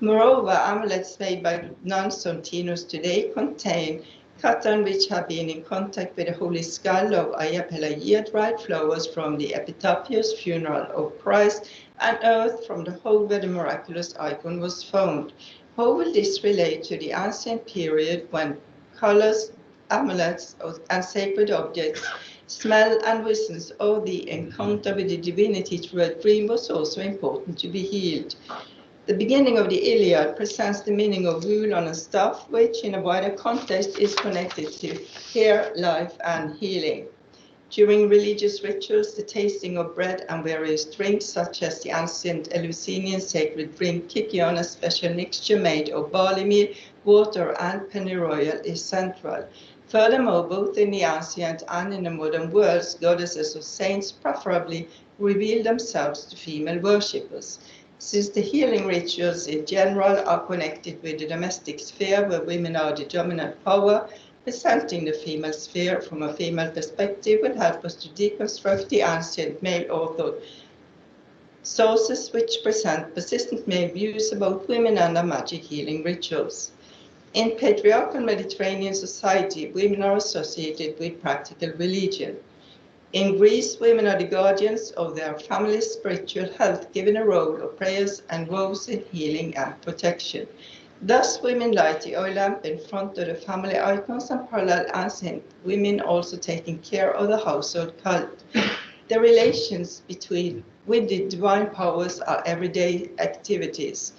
Moreover, amulets made by nuns on Tinos today contain cotton which have been in contact with the holy skull of Aia Pelagia, dried flowers from the epitaphio's funeral of Christ, and earth from the hole where the miraculous icon was found. How will this relate to the ancient period when colors, amulets, and sacred objects, smell and visions, or the encounter with the divinity through a dream was also important to be healed? The beginning of the Iliad presents the meaning of wool on a staff, which in a wider context is connected to hair, life, and healing. During religious rituals, the tasting of bread and various drinks, such as the ancient Eleusinian sacred drink Kykion, a special mixture made of barley meal, water, and pennyroyal, is central. Furthermore, both in the ancient and in the modern worlds, goddesses or saints preferably reveal themselves to female worshippers. Since the healing rituals in general are connected with the domestic sphere, where women are the dominant power, presenting the female sphere from a female perspective will help us to deconstruct the ancient male authored sources which present persistent male views about women and their magic healing rituals. In patriarchal Mediterranean society, women are associated with practical religion. In Greece, women are the guardians of their family's spiritual health, given a role of prayers and vows in healing and protection. Thus, women light the oil lamp in front of the family icons and parallel ancient women also taking care of the household cult. The relations with the divine powers are everyday activities.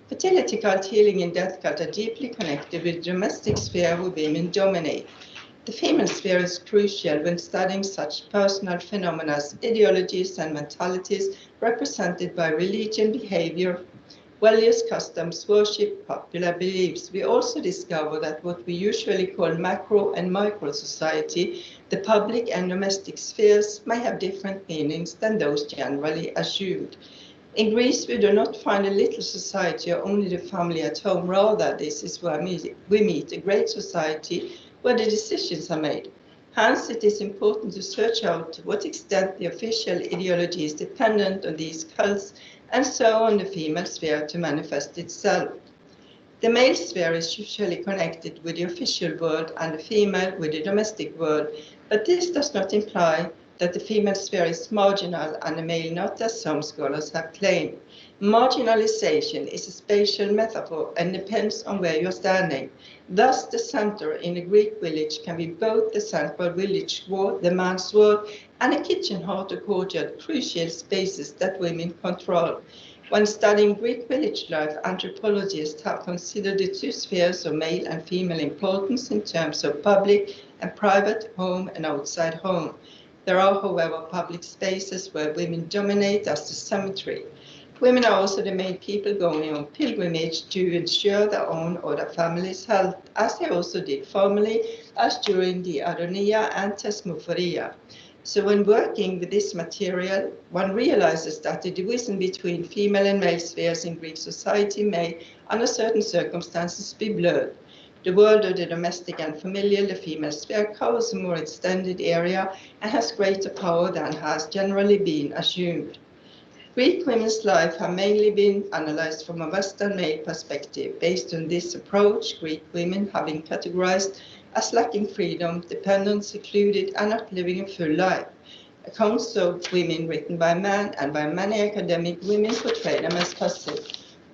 Fertility cult, healing, and death cult are deeply connected with the domestic sphere where women dominate. The female sphere is crucial when studying such personal phenomena as ideologies and mentalities represented by religion, behavior, values, customs, worship, popular beliefs. We also discover that what we usually call macro and micro society, the public and domestic spheres, may have different meanings than those generally assumed. In Greece, we do not find a little society or only the family at home. Rather, this is where we meet a great society where the decisions are made. Hence, it is important to search out to what extent the official ideology is dependent on these cults, and so on the female sphere to manifest itself. The male sphere is usually connected with the official world and the female with the domestic world, but this does not imply that the female sphere is marginal and the male not, as some scholars have claimed. Marginalization is a spatial metaphor and depends on where you're standing. Thus, the center in a Greek village can be both the central village ward, the man's world, and a kitchen, hearth, or courtyard, crucial spaces that women control. When studying Greek village life, anthropologists have considered the two spheres of male and female importance in terms of public and private, home and outside home. There are, however, public spaces where women dominate as the cemetery. Women are also the main people going on pilgrimage to ensure their own or their family's health, as they also did formerly, as during the Adonia and Thesmophoria. So when working with this material, one realizes that the division between female and male spheres in Greek society may, under certain circumstances, be blurred. The world of the domestic and familial, the female sphere, covers a more extended area and has greater power than has generally been assumed. Greek women's life have mainly been analyzed from a Western male perspective. Based on this approach, Greek women have been categorized as lacking freedom, dependent, secluded, and not living a full life. Accounts of women written by men and by many academic women portray them as passive.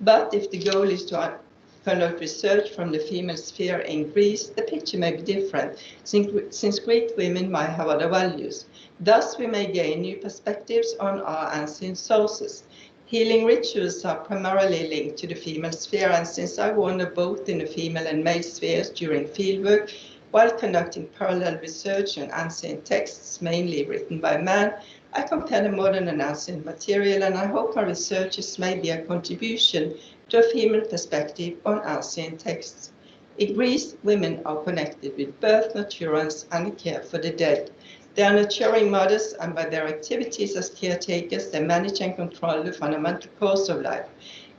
But if the goal is to conduct research from the female sphere in Greece, the picture may be different, since Greek women might have other values. Thus, we may gain new perspectives on our ancient sources. Healing rituals are primarily linked to the female sphere, and since I wander both in the female and male spheres during fieldwork, while conducting parallel research on ancient texts, mainly written by men, I compare the modern and ancient material, and I hope our researches may be a contribution to a female perspective on ancient texts. In Greece, women are connected with birth, nurturance, and the care for the dead. They are nurturing mothers, and by their activities as caretakers, they manage and control the fundamental course of life.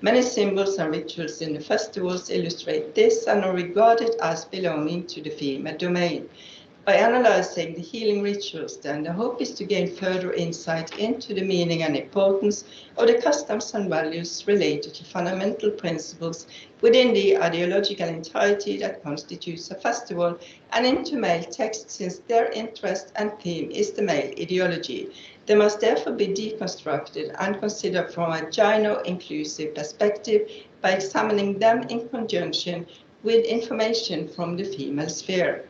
Many symbols and rituals in the festivals illustrate this and are regarded as belonging to the female domain. By analyzing the healing rituals, then, the hope is to gain further insight into the meaning and importance of the customs and values related to fundamental principles within the ideological entirety that constitutes a festival, and into male texts, since their interest and theme is the male ideology. They must therefore be deconstructed and considered from a gyno-inclusive perspective by examining them in conjunction with information from the female sphere.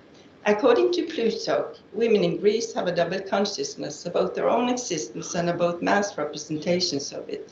According to Plutarch, women in Greece have a double consciousness about their own existence and about mass representations of it.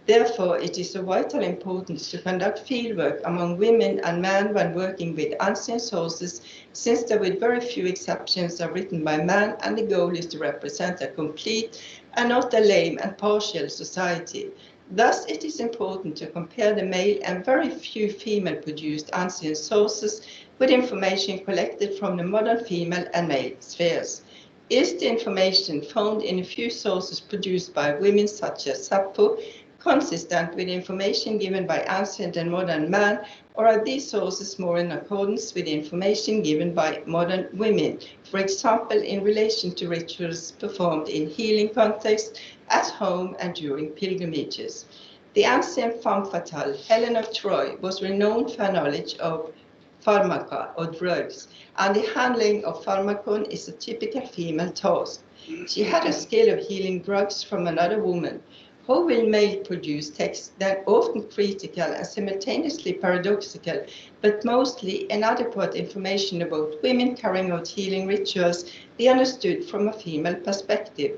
Therefore, it is of vital importance to conduct fieldwork among women and men when working with ancient sources, since they, with very few exceptions, are written by men, and the goal is to represent a complete and not a lame and partial society. Thus, it is important to compare the male and very few female-produced ancient sources with information collected from the modern female and male spheres. Is the information found in a few sources produced by women such as Sappho consistent with information given by ancient and modern men, or are these sources more in accordance with information given by modern women, for example, in relation to rituals performed in healing contexts, at home and during pilgrimages? The ancient femme fatale, Helen of Troy, was renowned for her knowledge of pharmaca, or drugs, and the handling of pharmacon is a typical female task. She had a skill of healing drugs from another woman. How will male-produce texts that often critical and simultaneously paradoxical, but mostly inadequate information about women carrying out healing rituals be understood from a female perspective?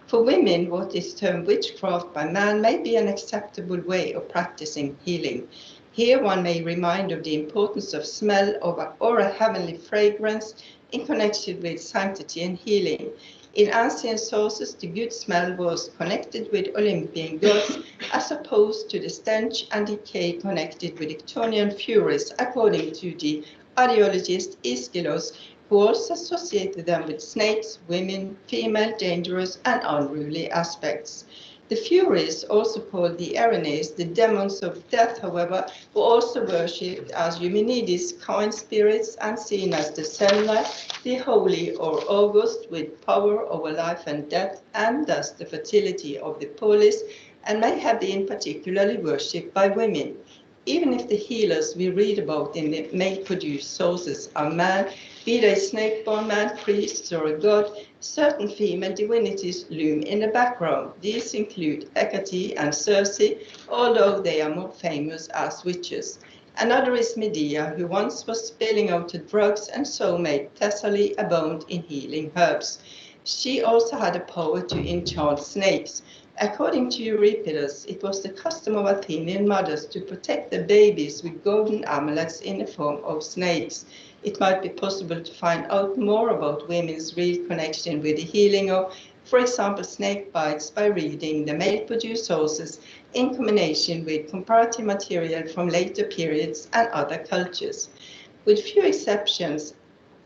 For women, what is termed witchcraft by man may be an acceptable way of practicing healing. Here one may remind of the importance of smell or a heavenly fragrance in connection with sanctity and healing. In ancient sources, the good smell was connected with Olympian gods, as opposed to the stench and decay connected with Ictonian furies, according to the ideologist Aeschylus, who also associated them with snakes, women, female, dangerous, and unruly aspects. The Furies, also called the Erinyes, the demons of death, however, were also worshipped as Eumenides, kind spirits, and seen as the Semna, the holy or august, with power over life and death, and thus the fertility of the polis, and may have been particularly worshipped by women. Even if the healers we read about in the male-produced sources are men, be they snake-born man, priests, or a god, certain female divinities loom in the background. These include Hecate and Circe, although they are more famous as witches. Another is Medea, who once was spilling out the drugs and so made Thessaly abound in healing herbs. She also had the power to enchant snakes. According to Euripides, it was the custom of Athenian mothers to protect their babies with golden amulets in the form of snakes. It might be possible to find out more about women's real connection with the healing of, for example, snake bites by reading the male-produced sources in combination with comparative material from later periods and other cultures. With few exceptions,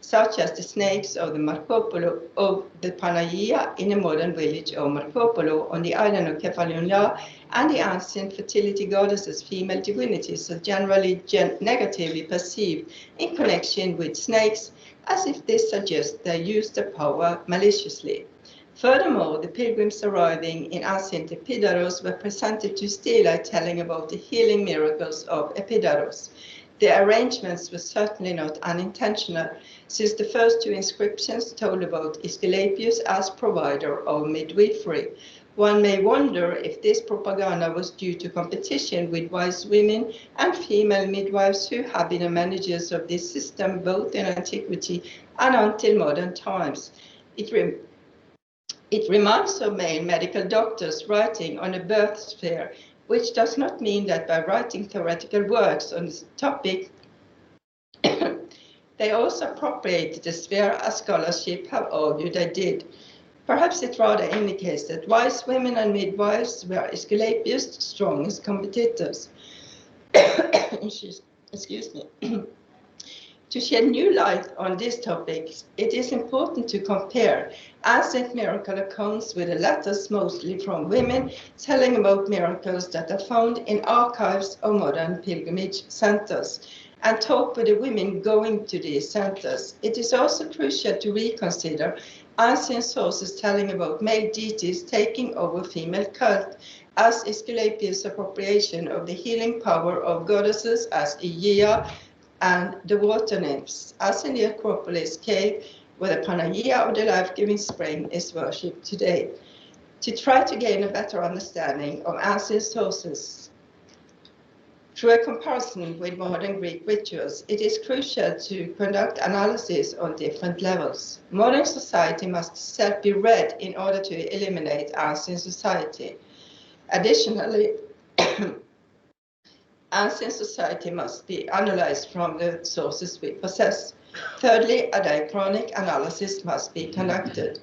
such as the snakes of the Marco Polo of the Panagia in the modern village of Marco Polo on the island of Kefalonia, and the ancient fertility goddesses, female divinities, are generally negatively perceived in connection with snakes, as if this suggests they use their power maliciously. Furthermore, the pilgrims arriving in ancient Epidaros were presented to stelae telling about the healing miracles of Epidaros. The arrangements were certainly not unintentional, since the first two inscriptions told about Asclepius as provider of midwifery. One may wonder if this propaganda was due to competition with wise women and female midwives who have been the managers of this system both in antiquity and until modern times. It reminds of male medical doctors writing on a birth sphere, which does not mean that by writing theoretical works on this topic, they also appropriated the sphere as scholarship have argued they did. Perhaps it rather indicates that wise women and midwives were Asclepius' strongest competitors. Excuse me. To shed new light on this topic, it is important to compare ancient miracle accounts with the letters mostly from women telling about miracles that are found in archives of modern pilgrimage centers, and talk with the women going to these centers. It is also crucial to reconsider ancient sources telling about male deities taking over female cult, as Asclepius' appropriation of the healing power of goddesses as Aegea and the water nymphs, as in the Acropolis cave, where the Panagia of the life-giving spring is worshipped today. To try to gain a better understanding of ancient sources through a comparison with modern Greek rituals, it is crucial to conduct analysis on different levels. Modern society must itself be read in order to eliminate ancient society. Additionally, ancient society must be analyzed from the sources we possess. Thirdly, a diachronic analysis must be conducted.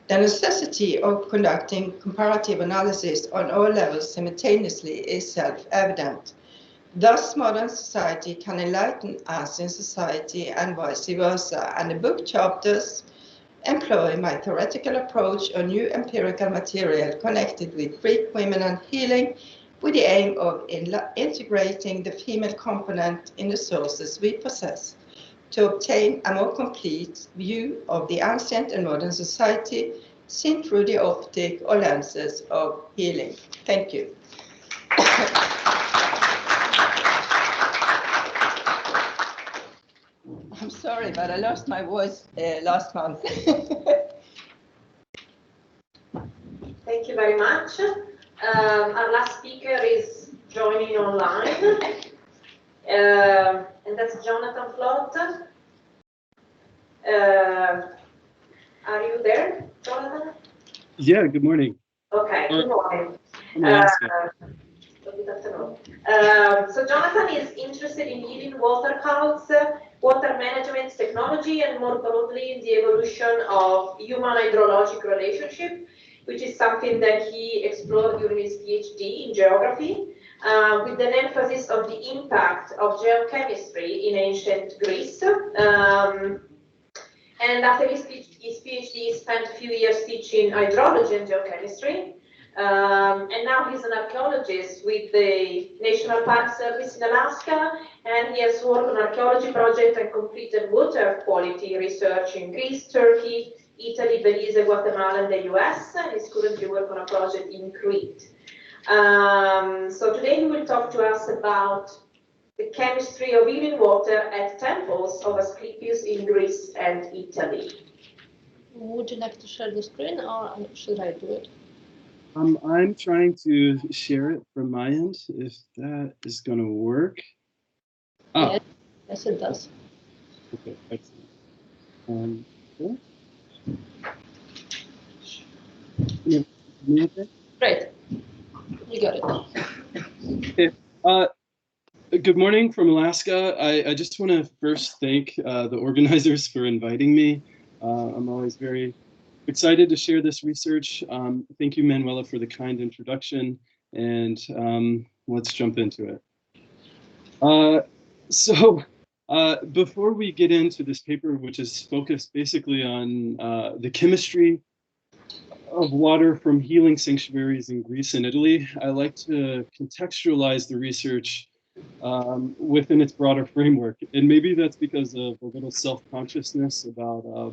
The necessity of conducting comparative analysis on all levels simultaneously is self-evident. Thus, modern society can enlighten ancient society and vice versa, and the book chapters employ my theoretical approach on new empirical material connected with Greek women and healing, with the aim of integrating the female component in the sources we possess, to obtain a more complete view of the ancient and modern society seen through the optic or lenses of healing. Thank you. I'm sorry, but I lost my voice last month. Thank you very much. Our last speaker is joining online, and that's Jonathan Flott. Are you there, Jonathan? Yeah, good morning. Okay, good morning. Good afternoon. So Jonathan is interested in healing water cults, water management technology, and more broadly in the evolution of human hydrologic relationship, which is something that he explored during his PhD in geography, with an emphasis on the impact of geochemistry in ancient Greece. And after his PhD, he spent a few years teaching hydrology and geochemistry. And now he's an archaeologist with the National Park Service in Alaska, and he has worked on archaeology project and completed water quality research in Greece, Turkey, Italy, Belize, Guatemala, and the US, and is currently working on a project in Crete. So today he will talk to us about the chemistry of healing water at temples of Asclepius in Greece and Italy. Would you like to share the screen, or should I do it? I'm trying to share it from my end, if that is going to work. Oh. Yes, it does. Okay, excellent. Cool. Great. You got it. Okay. Good morning from Alaska. I just want to first thank the organizers for inviting me. I'm always very excited to share this research. Thank you, Manuela, for the kind introduction, and let's jump into it. So Before we get into this paper, which is focused basically on the chemistry of water from healing sanctuaries in Greece and Italy, I like to contextualize the research within its broader framework. And maybe that's because of a little self-consciousness about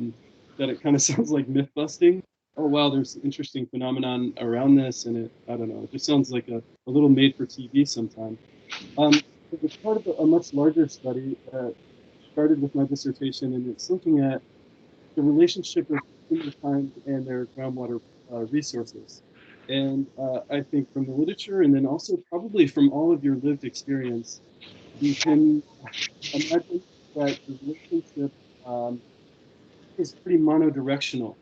that it kind of sounds like myth busting. Oh, wow, there's interesting phenomenon around this, and I don't know, it just sounds like a little made for TV sometime. It's part of a much larger study that started with my dissertation, and it's looking at the relationship of humankind and their groundwater resources. And I think from the literature, and then also probably from all of your lived experience, you can imagine that the relationship is pretty monodirectional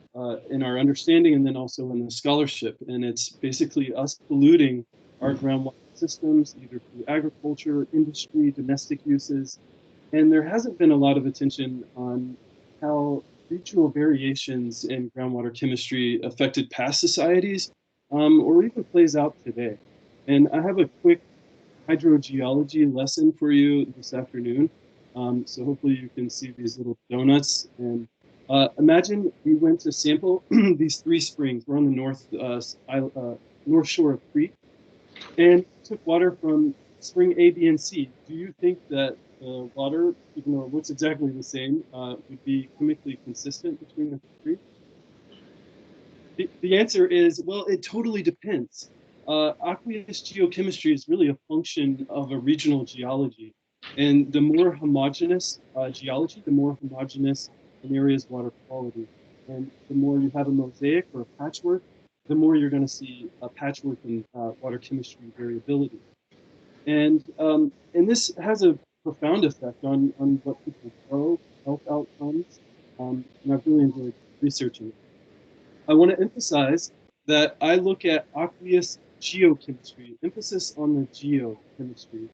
in our understanding and then also in the scholarship. And it's basically us polluting our groundwater systems, either through agriculture, industry, domestic uses. And there hasn't been a lot of attention on how regional variations in groundwater chemistry affected past societies, or even plays out today. And I have a quick hydrogeology lesson for you this afternoon. So hopefully you can see these little donuts. And imagine we went to sample these 3 springs. We're on the north shore of Crete, and took water from spring A, B, and C. Do you think that the water, even though it looks exactly the same, would be chemically consistent between the 3? The answer is, well, it totally depends. Aqueous geochemistry is really a function of a regional geology. And the more homogeneous geology, the more homogeneous an area's water quality. And the more you have a mosaic or a patchwork, the more you're going to see a patchwork in water chemistry variability. And this has a profound effect on what people grow, health outcomes, and I've really enjoyed researching it. I want to emphasize that I look at aqueous geochemistry, emphasis on the geochemistry,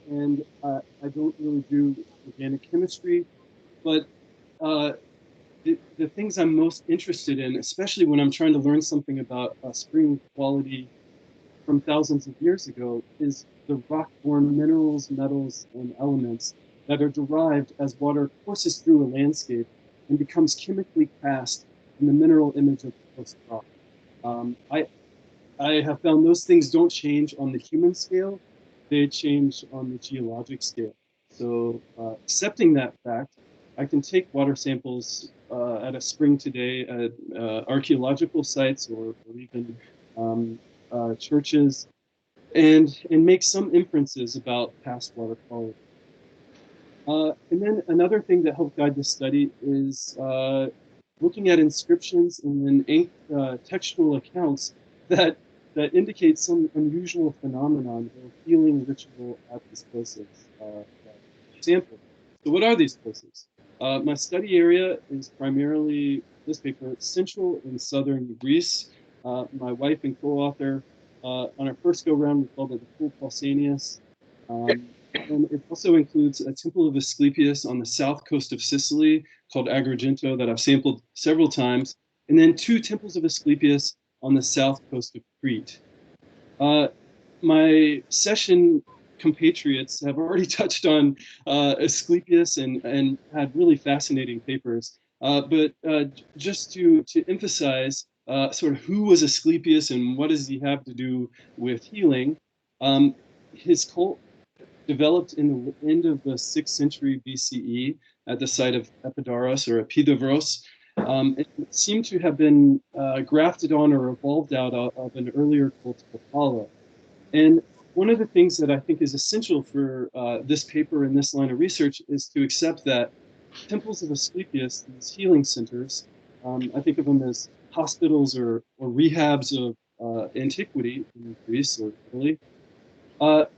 and I don't really do organic chemistry, but the things I'm most interested in, especially when I'm trying to learn something about spring quality from thousands of years ago, is the rock-borne minerals, metals, and elements that are derived as water courses through a landscape and becomes chemically cast in the mineral image of the host rock. I have found those things don't change on the human scale, they change on the geologic scale. So accepting that fact, I can take water samples at a spring today at archaeological sites or even churches and make some inferences about past water quality. And then another thing that helped guide this study is looking at inscriptions and then textual accounts that indicate some unusual phenomenon or healing ritual at these places sampled. So what are these places? My study area is primarily, this paper, central and southern Greece. My wife and co-author, on our first go-round, we called it the Pool Pausanias. And it also includes a temple of Asclepius on the south coast of Sicily called Agrigento that I've sampled several times, and then 2 temples of Asclepius on the south coast of Crete. My session compatriots have already touched on Asclepius and had really fascinating papers. But just to emphasize sort of who was Asclepius and what does he have to do with healing, his cult developed in the end of the 6th century BCE at the site of Epidaurus or Epidavros. It seemed to have been grafted on or evolved out of an earlier cult of Apollo. And one of the things that I think is essential for this paper and this line of research is to accept that temples of Asclepius, these healing centers, I think of them as hospitals or rehabs of antiquity in Greece or Italy,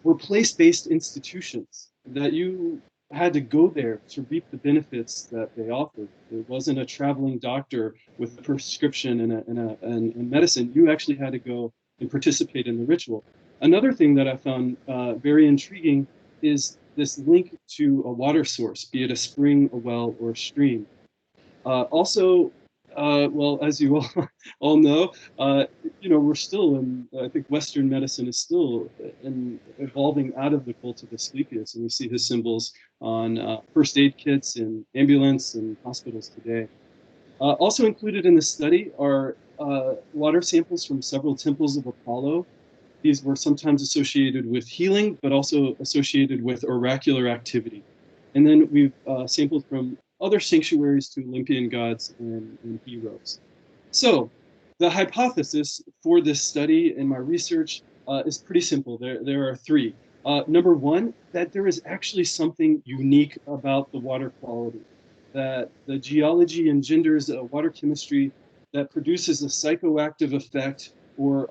were place-based institutions that you had to go there to reap the benefits that they offered. There wasn't a traveling doctor with a prescription and medicine. You actually had to go and participate in the ritual. Another thing that I found very intriguing is this link to a water source, be it a spring, a well, or a stream. Also, well, as you all know, we're still in, I think Western medicine is still evolving out of the cult of Asclepius, and we see his symbols on first aid kits in ambulance and hospitals today. Also included in the study are water samples from several temples of Apollo. These were sometimes associated with healing, but also associated with oracular activity. And then we've sampled from other sanctuaries to Olympian gods and heroes. So the hypothesis for this study and my research is pretty simple. There are three. Number one, that there is actually something unique about the water quality, that the geology engenders a water chemistry that produces a psychoactive effect or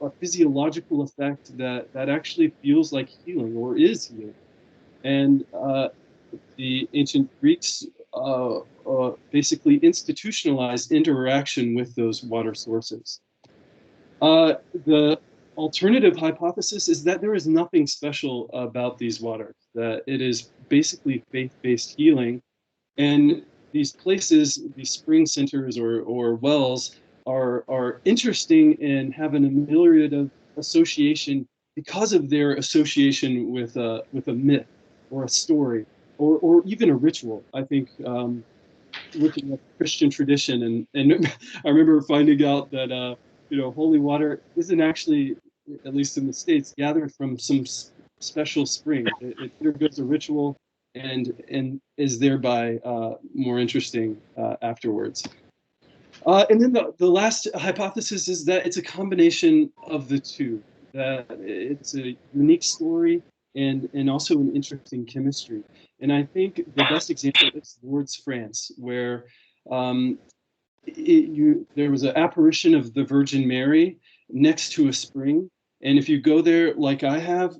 a physiological effect that actually feels like healing or is healing. And the ancient Greeks basically institutionalized interaction with those water sources. The alternative hypothesis is that there is nothing special about these waters, that it is basically faith-based healing. And these places, these spring centers or wells, are interesting and have an ameliorative association because of their association with a myth or a story or even a ritual. I think looking at Christian tradition and I remember finding out that holy water isn't actually, at least in the States, gathered from some special spring. It undergoes a ritual and is thereby more interesting afterwards. And then the last hypothesis is that it's a combination of the two, that it's a unique story and also an interesting chemistry. And I think the best example is Lourdes, France, where there was an apparition of the Virgin Mary next to a spring. And if you go there like I have,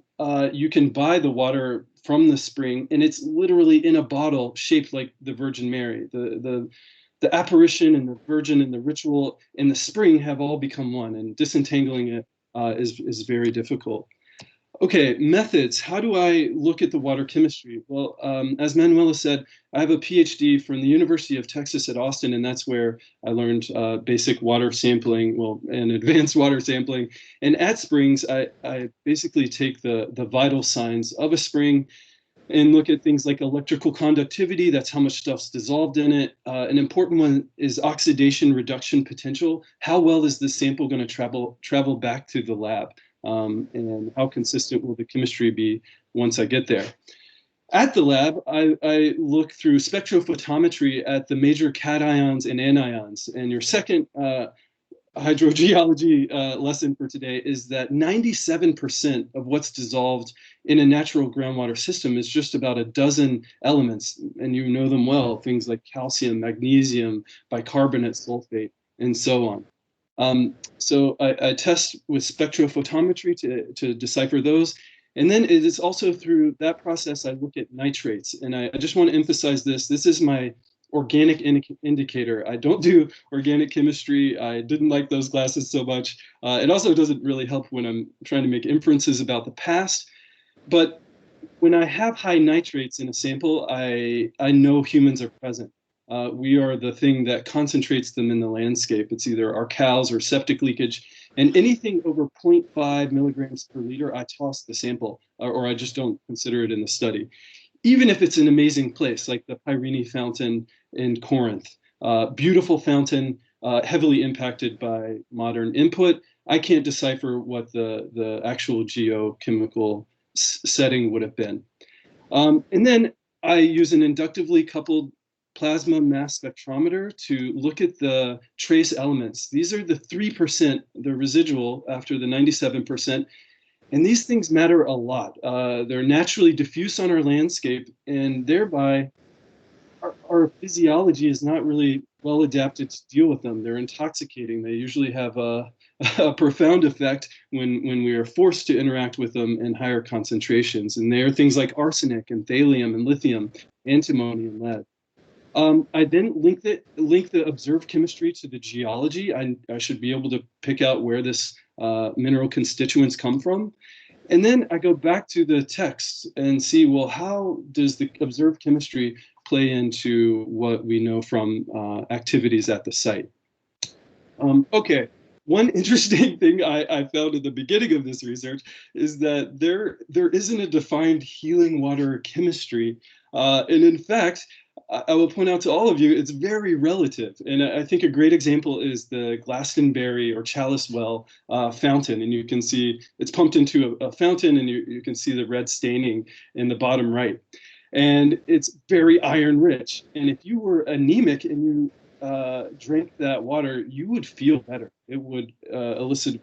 you can buy the water from the spring, and it's literally in a bottle shaped like the Virgin Mary. The apparition and the Virgin and the ritual and the spring have all become one, and disentangling it is very difficult. Okay, methods. How do I look at the water chemistry? Well, as Manuela said, I have a PhD from the University of Texas at Austin, and that's where I learned basic water sampling, and advanced water sampling. And at springs, I basically take the vital signs of a spring and look at things like electrical conductivity. That's how much stuff's dissolved in it. An important one is oxidation reduction potential. How well is this sample going to travel back to the lab? And how consistent will the chemistry be once I get there? At the lab, I look through spectrophotometry at the major cations and anions. And your second hydrogeology lesson for today is that 97% of what's dissolved in a natural groundwater system is just about a dozen elements, and you know them well, things like calcium, magnesium, bicarbonate, sulfate, and so on. So I test with spectrophotometry to decipher those. And then it is also through that process I look at nitrates. And I just want to emphasize this. This is my organic indicator. I don't do organic chemistry. I didn't like those classes so much. It also doesn't really help when I'm trying to make inferences about the past. But when I have high nitrates in a sample, I know humans are present. We are the thing that concentrates them in the landscape. It's either our cows or septic leakage. And anything over 0.5 milligrams per liter, I toss the sample, or I just don't consider it in the study. Even if it's an amazing place, like the Pyrene fountain in Corinth. Beautiful fountain, heavily impacted by modern input. I can't decipher what the actual geochemical setting would have been. And then I use an inductively coupled plasma mass spectrometer to look at the trace elements. These are the 3%, the residual after the 97%. And these things matter a lot. They're naturally diffuse on our landscape, and thereby our physiology is not really well adapted to deal with them. They're intoxicating. They usually have a profound effect when we are forced to interact with them in higher concentrations. And they are things like arsenic and thallium and lithium, antimony and lead. I then link the observed chemistry to the geology. I should be able to pick out where this mineral constituents come from. And then I go back to the text and see, well, how does the observed chemistry play into what we know from activities at the site. Okay, one interesting thing I found at the beginning of this research is that there isn't a defined healing water chemistry. And in fact, I will point out to all of you, it's very relative. And I think a great example is the Glastonbury or Chalice Well fountain. And you can see it's pumped into a fountain, and you can see the red staining in the bottom right. And it's very iron rich. And if you were anemic and you drank that water, you would feel better. It would elicit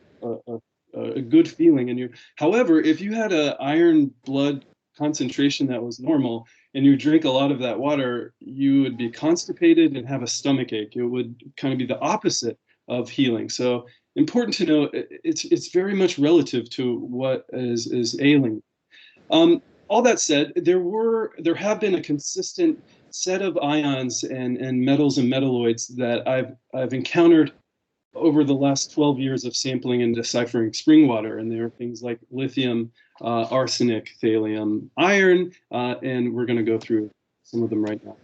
a good feeling. However, if you had an iron blood concentration that was normal, and you drink a lot of that water, you would be constipated and have a stomach ache. It would kind of be the opposite of healing. So important to know, it's very much relative to what is ailing. All that said, there have been a consistent set of ions and metals and metalloids that I've encountered over the last 12 years of sampling and deciphering spring water. And there are things like lithium, arsenic, thallium, iron, and we're going to go through some of them right now.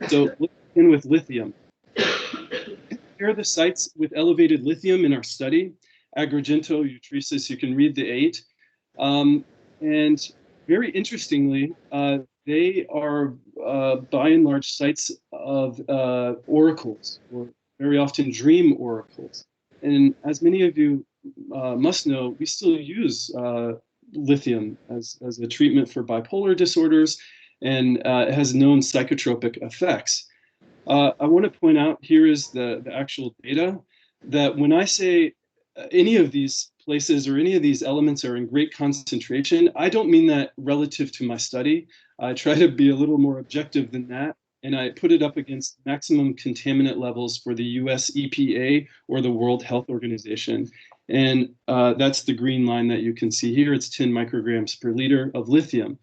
So let's begin with lithium. Here are the sites with elevated lithium in our study: Agrigento, Utresis. You can read the 8. And very interestingly, they are by and large sites of oracles, or very often dream oracles. And as many of you must know, we still use lithium as a treatment for bipolar disorders, and it has known psychotropic effects. I want to point out, here is the actual data, that when I say any of these places or any of these elements are in great concentration, I don't mean that relative to my study. I try to be a little more objective than that, and I put it up against maximum contaminant levels for the US EPA or the World Health Organization. And that's the green line that you can see here. It's 10 micrograms per liter of lithium.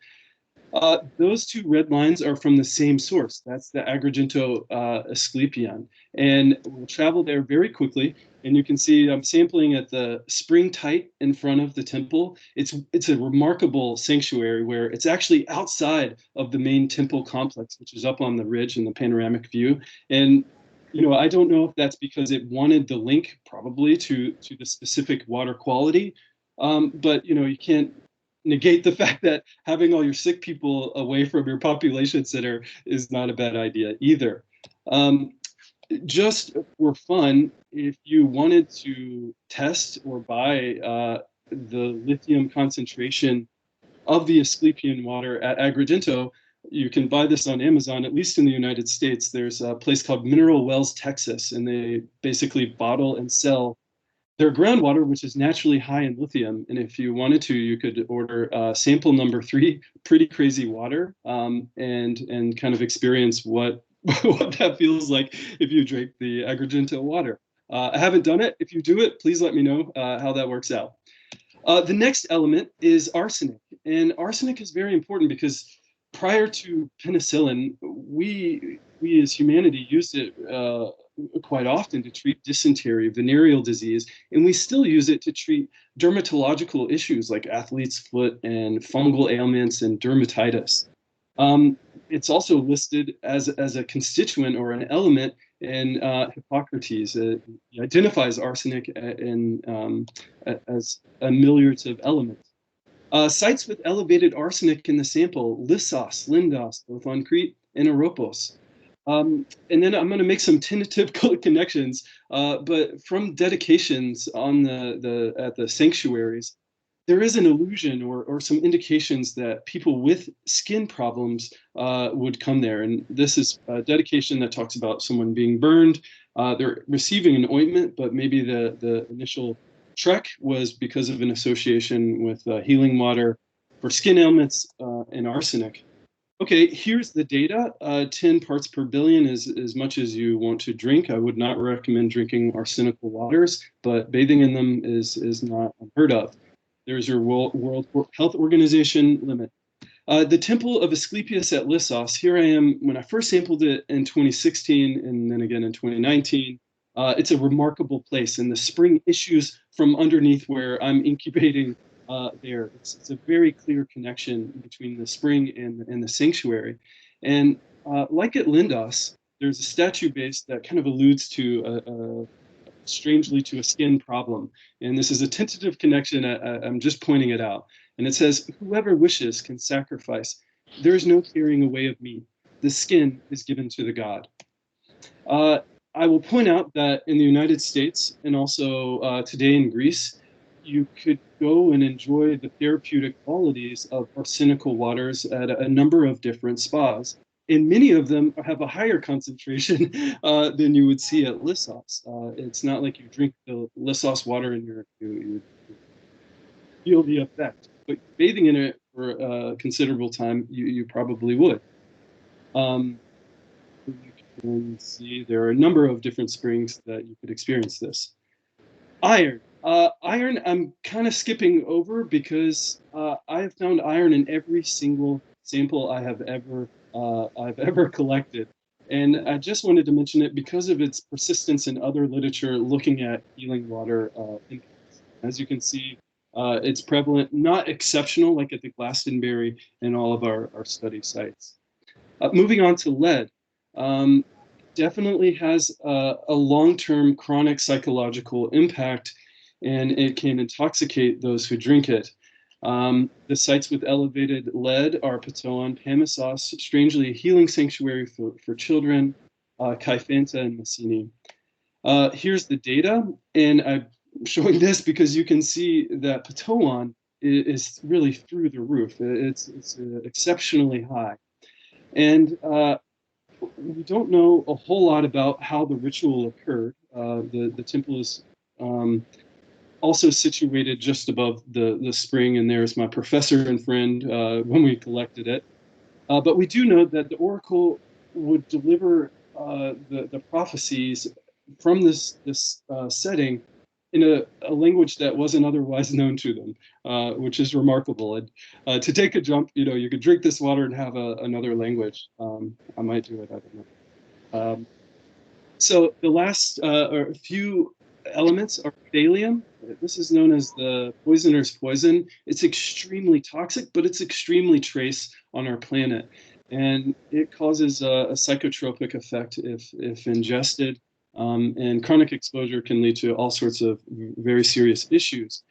Those two red lines are from the same source. That's the Agrigento Asclepius. And we'll travel there very quickly. And you can see I'm sampling at the spring tight in front of the temple. It's a remarkable sanctuary where it's actually outside of the main temple complex, which is up on the ridge in the panoramic view. And I don't know if that's because it wanted the link probably to the specific water quality, but you can't negate the fact that having all your sick people away from your population center is not a bad idea either. Just for fun, if you wanted to test or buy the lithium concentration of the Asclepian water at Agrigento, you can buy this on Amazon. At least in the United States, there's a place called Mineral Wells, Texas, and they basically bottle and sell their groundwater, which is naturally high in lithium. And if you wanted to, you could order sample number 3, pretty crazy water, and kind of experience what that feels like if you drink the Agrigento water. I haven't done it. If you do it, please let me know how that works out. The next element is arsenic. And arsenic is very important because prior to penicillin, we as humanity used it quite often to treat dysentery, venereal disease, and we still use it to treat dermatological issues like athlete's foot and fungal ailments and dermatitis. It's also listed as a constituent or an element in Hippocrates. It identifies arsenic as a ameliorative element. Sites with elevated arsenic in the sample: Lissos, Lindos, both on Crete, and Oropos. And then I'm going to make some tentative connections, but from dedications on at the sanctuaries, there is an illusion or some indications that people with skin problems would come there. And this is a dedication that talks about someone being burned. They're receiving an ointment, but maybe the initial trek was because of an association with healing water for skin ailments and arsenic. Okay, here's the data. 10 parts per billion is as much as you want to drink. I would not recommend drinking arsenical waters, but bathing in them is not unheard of. There's your World Health Organization limit. The Temple of Asclepius at Lissos, here I am when I first sampled it in 2016 and then again in 2019. It's a remarkable place, and the spring issues from underneath where I'm incubating there. It's a very clear connection between the spring and the sanctuary. And like at Lindos, there's a statue base that kind of alludes to strangely to a skin problem. And this is a tentative connection. I'm just pointing it out. And it says, whoever wishes can sacrifice. There is no carrying away of me. The skin is given to the god. I will point out that in the United States and also today in Greece, you could go and enjoy the therapeutic qualities of arsenical waters at a number of different spas. And many of them have a higher concentration than you would see at Lissos. It's not like you drink the Lissos water and you feel the effect. But bathing in it for a considerable time, you probably would. You can see there are a number of different springs that you could experience this. Iron. Iron, I'm kind of skipping over because I have found iron in every single sample I've ever collected. And I just wanted to mention it because of its persistence in other literature looking at healing water impacts. As you can see, it's prevalent, not exceptional like at the Glastonbury and all of our study sites. Moving on to lead. Definitely has a long-term chronic psychological impact, and it can intoxicate those who drink it. The sites with elevated lead are Patoan, Pamissos, strangely a healing sanctuary for children, Kaifanta, and Messini. Here's the data, and I'm showing this because you can see that Patoan is really through the roof. It's exceptionally high. And we don't know a whole lot about how the ritual occurred. The temple is also situated just above the spring, and there's my professor and friend when we collected it. But we do know that the oracle would deliver the prophecies from this setting in a language that wasn't otherwise known to them, which is remarkable. And to take a jump, you could drink this water and have another language. I might do it, I don't know. So the last or few elements are thallium. This is known as the poisoner's poison. It's extremely toxic, but it's extremely trace on our planet. And it causes a psychotropic effect if ingested. And chronic exposure can lead to all sorts of very serious issues.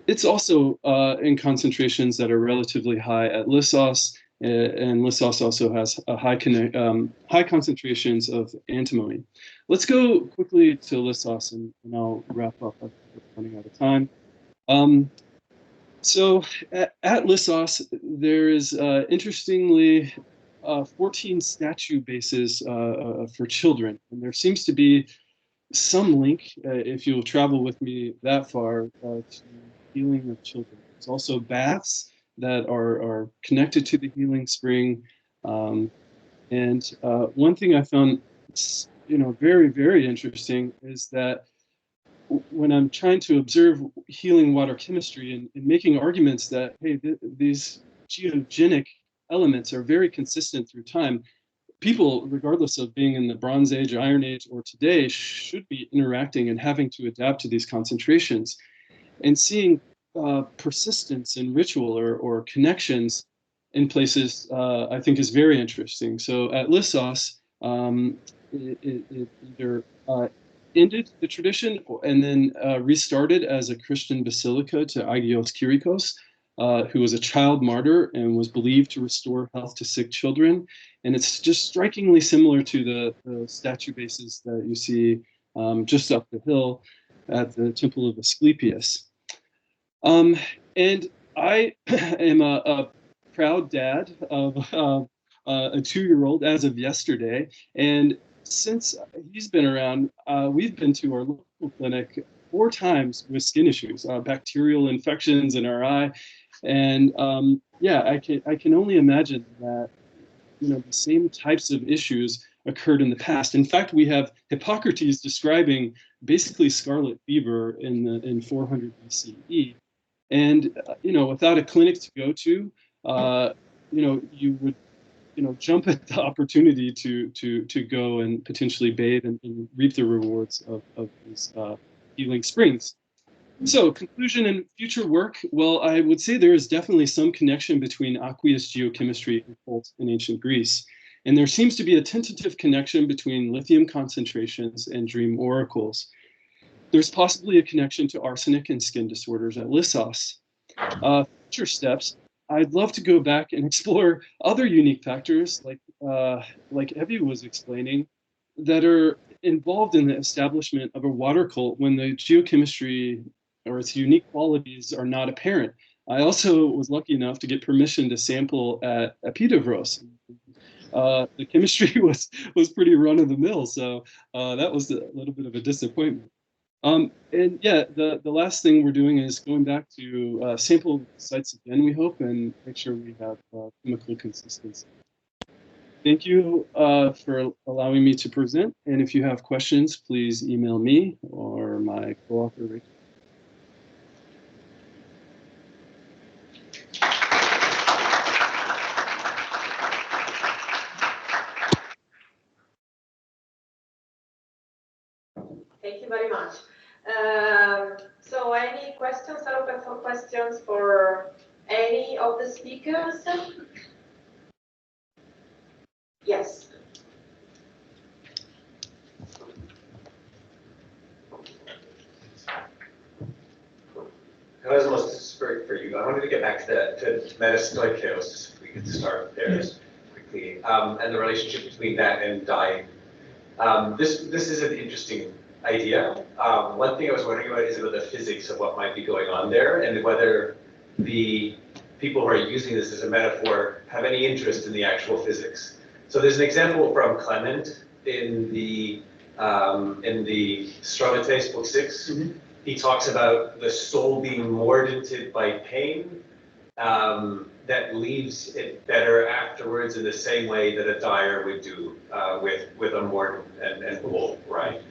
It's also in concentrations that are relatively high at Lissos, and Lissos also has a high concentrations of antimony. Let's go quickly to Lissos, and I'll wrap up. I'm running out of time. So at Lissos, there is interestingly 14 statue bases for children, and there seems to be some link, if you'll travel with me that far, to healing of children. There's also baths that are connected to the healing spring, and one thing I found, very, very interesting is that when I'm trying to observe healing water chemistry and making arguments that, hey, these geogenic elements are very consistent through time, people, regardless of being in the Bronze Age, Iron Age, or today, should be interacting and having to adapt to these concentrations. And seeing persistence in ritual or connections in places, I think is very interesting. So at Lissos, it either ended the tradition and then restarted as a Christian basilica to Agios Kyrikos, who was a child martyr and was believed to restore health to sick children. And it's just strikingly similar to the statue bases that you see just up the hill at the Temple of Asclepius. And I am a proud dad of a 2-year-old as of yesterday. And since he's been around, we've been to our local clinic 4 times with skin issues, bacterial infections in our eye. And yeah, I can only imagine that the same types of issues occurred in the past. In fact, we have Hippocrates describing basically scarlet fever in 400 BCE. And without a clinic to go to, you would jump at the opportunity to go and potentially bathe and reap the rewards of these healing springs. So, conclusion and future work. Well, I would say there is definitely some connection between aqueous geochemistry and cult in ancient Greece. And there seems to be a tentative connection between lithium concentrations and dream oracles. There's possibly a connection to arsenic and skin disorders at Lissos. Future steps, I'd love to go back and explore other unique factors like Evy was explaining that are involved in the establishment of a water cult when the geochemistry or its unique qualities are not apparent. I also was lucky enough to get permission to sample at Epidavros. The chemistry was pretty run-of-the-mill, so that was a little bit of a disappointment. And yeah, the last thing we're doing is going back to sample sites again, we hope, and make sure we have chemical consistency. Thank you for allowing me to present. And if you have questions, please email me or my co-author, Rachel. Thank you very much. So any questions are open for questions for any of the speakers? Yes. Gerasimos, this is for you. I wanted to get back to metastoicheos, if we could start there just quickly, and the relationship between that and dying. This is an interesting idea. One thing I was wondering about is about the physics of what might be going on there, and whether the people who are using this as a metaphor have any interest in the actual physics. So there's an example from Clement in the Stromates, book 6. Mm-hmm. He talks about the soul being mordanted by pain that leaves it better afterwards in the same way that a dyer would do with a mordant and wool, right?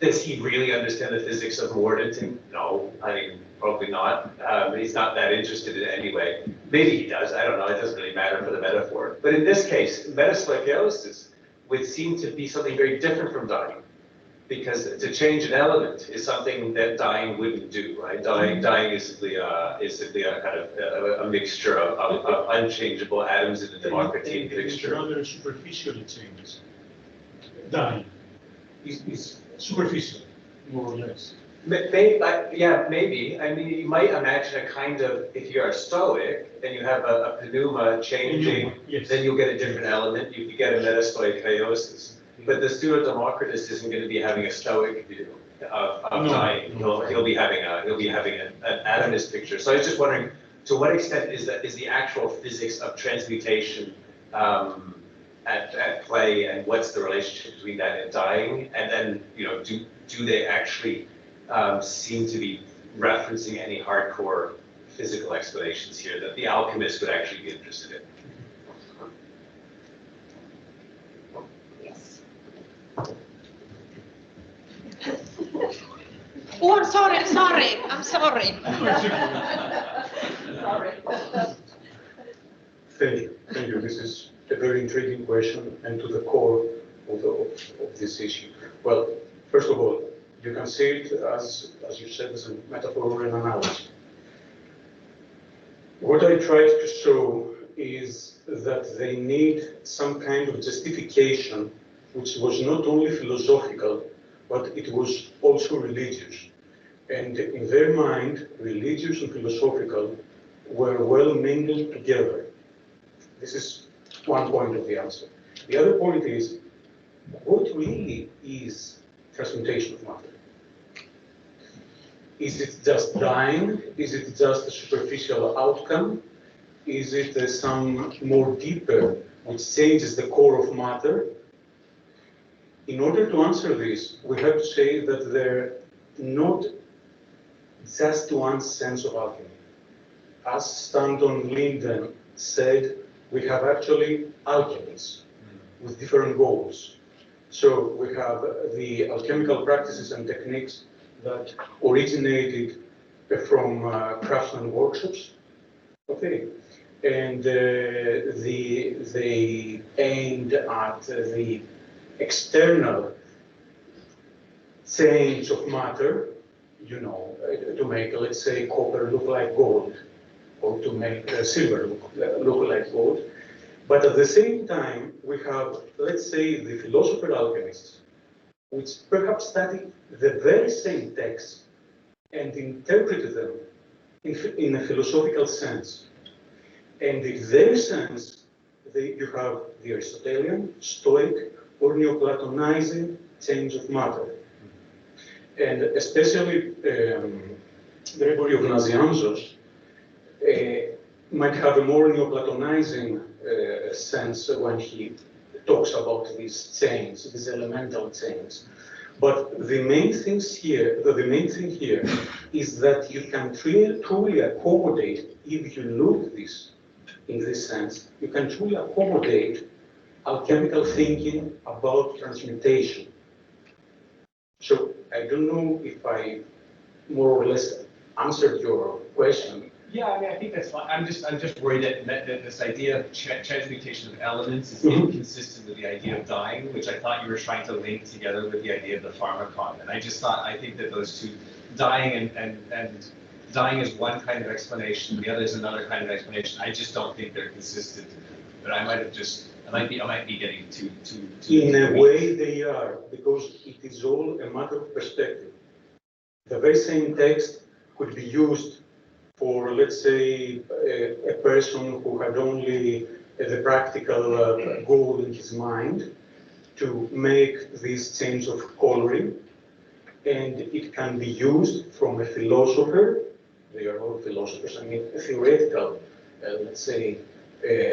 Does he really understand the physics of mordanting? No, I mean, probably not. He's not that interested in it anyway. Maybe he does, I don't know, it doesn't really matter for the metaphor. But in this case, metastoicheos would seem to be something very different from dying, because to change an element is something that dying wouldn't do, right? Dying is simply a kind of a mixture of unchangeable atoms in a democratic mixture. Rather superficially changes. Dying is superficial, more or less. Yeah, maybe. I mean, you might imagine a kind of, if you're a Stoic and you have a pneuma changing, yes, then you'll get a different element. You could get a metastoicheosis. But the pseudo-Democritus isn't going to be having a Stoic view of dying. He'll be having an atomist picture. So I was just wondering, to what extent is the actual physics of transmutation at play, and what's the relationship between that and dying? And then, you know, do they actually seem to be referencing any hardcore physical explanations here that the alchemist would actually be interested in? Yes. Oh, I'm sorry. I'm sorry. Sorry. Thank you. This is a very intriguing question and to the core of this issue. Well, first of all, you can see it as you said, as a metaphor or an analogy. What I tried to show is that they need some kind of justification which was not only philosophical, but it was also religious. And in their mind, religious and philosophical were well mingled together. This is one point of the answer. The other point is, what really is transmutation of matter? Is it just dying? Is it just a superficial outcome? Is it some more deeper, which changes the core of matter? In order to answer this, we have to say that there not just one sense of alchemy. As Stanton Linden said, we have actually alchemies with different goals. So we have the alchemical practices and techniques that originated from craftsman workshops, okay, and they aimed at the external change of matter, you know, to make, let's say, copper look like gold, or to make silver look like gold. But at the same time, we have, let's say, the philosopher alchemists, which perhaps study the very same texts and interpreted them in a philosophical sense. And in their sense, you have the Aristotelian, Stoic, or Neoplatonizing change of matter. And especially Gregory of Nazianzos might have a more Neoplatonizing sense when he talks about these chains, these elemental chains. But the main thing here is that you can truly accommodate, if you look this in this sense, you can truly accommodate alchemical thinking about transmutation. So I don't know if I more or less answered your question. Yeah, I mean, I think that's fine. I'm just worried that this idea of transmutation of elements is inconsistent with the idea of dying, which I thought you were trying to link together with the idea of the pharmacon. And I think that those two, dying and dying is one kind of explanation, the other is another kind of explanation. I just don't think they're consistent. But I might be getting too. In a way, they are, because it is all a matter of perspective. The very same text could be used for, let's say, a person who had only the practical goal in his mind to make this change of coloring, and it can be used from a philosopher. They are all philosophers. I mean, a theoretical, let's say,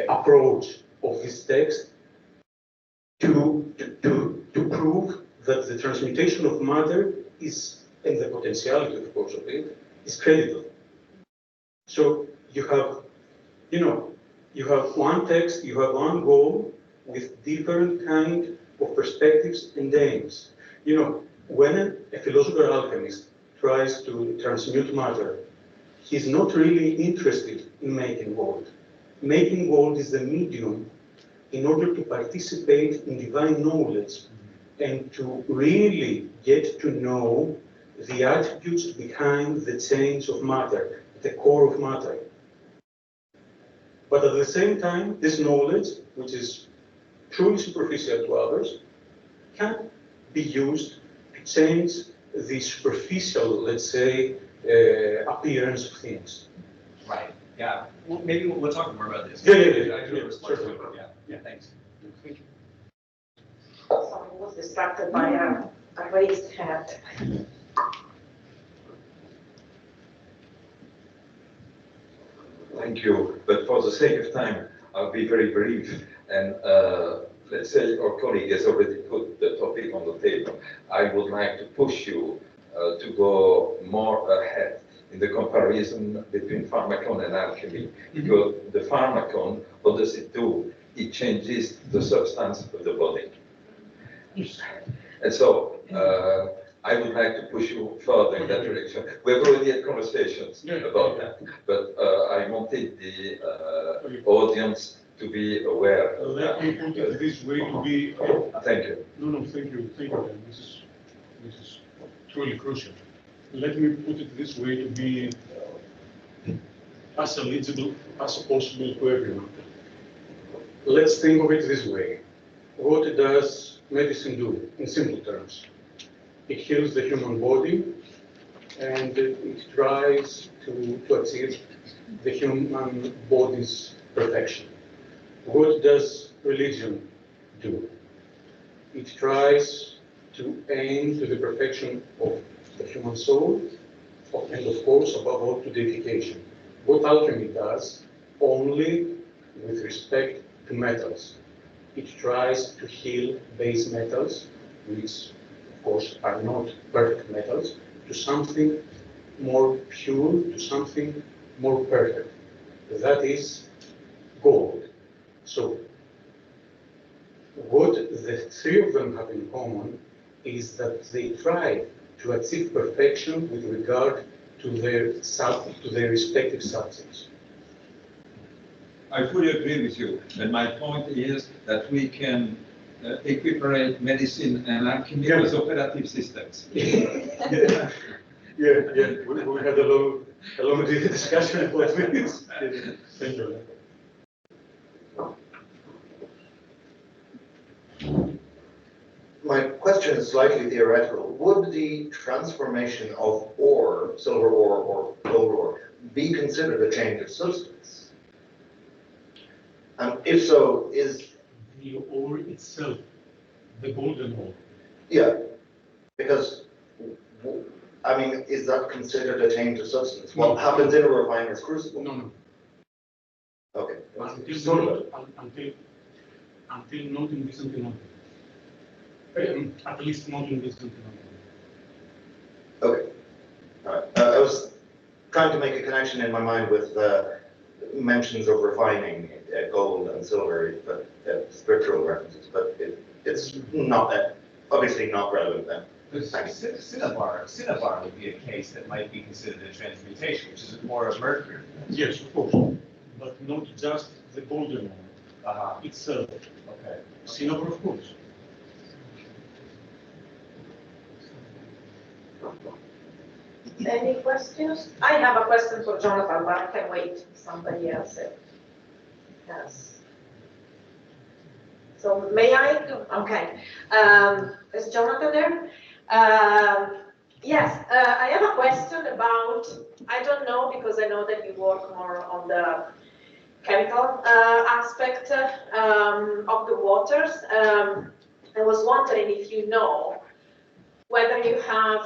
approach of this text to prove that the transmutation of matter is, and the potentiality, of course, of it, is credible. So you have one text, you have one goal with different kind of perspectives and aims. When a philosopher alchemist tries to transmute matter, he's not really interested in making gold. Making gold is the medium in order to participate in divine knowledge and to really get to know the attributes behind the change of matter, the core of matter. But at the same time, this knowledge, which is truly superficial to others, can be used to change the superficial, let's say, appearance of things. Right. Yeah. Well, maybe we'll talk more about this. Yeah. Certainly. Yeah. Thanks. Thank you. Sorry, I was distracted by a raised hand. Thank you, but for the sake of time, I'll be very brief. And let's say our colleague has already put the topic on the table. I would like to push you to go more ahead in the comparison between pharmacon and alchemy. Because the pharmacon, what does it do? It changes the substance of the body. And so, I would like to push you further in that direction. We've already had conversations about that, but I wanted the audience to be aware of Let me put it this way to be... Thank you. No, thank you. This is truly crucial. Let me put it this way to be as eligible as possible to everyone. Let's think of it this way. What does medicine do in simple terms? It heals the human body and it tries to achieve the human body's perfection. What does religion do? It tries to aim to the perfection of the human soul and, of course, above all, to deification. What alchemy does, only with respect to metals. It tries to heal base metals, which of course are not perfect metals, to something more pure, to something more perfect. That is gold. So what the three of them have in common is that they try to achieve perfection with regard to their respective substance. I fully agree with you, and my point is that we can equiparate medicine and alchemy with operative systems. Yeah. We had a long discussion about this. Thank you. my question is slightly theoretical. Would the transformation of ore, silver ore or gold ore, be considered a change of substance? And if so, is the ore itself, the golden ore? Yeah, because I mean, is that considered a change of substance? What happens in a refiner's crucible? No. Okay. Until not in Byzantium. At least not in Byzantium. Okay. All right. I was trying to make a connection in my mind with mentions of refining gold and silver, but scriptural references. But it's not obviously not relevant then. Cinnabar would be a case that might be considered a transmutation, which is more of mercury. Yes, of course, but not just the golden ore itself. Okay. Cinnabar, of course. Any questions? I have a question for Jonathan, but I can wait. Somebody else has. So may I? Okay. Is Jonathan there? Yes, I have a question about, I don't know, because I know that you work more on the chemical aspect of the waters. I was wondering if you know whether you have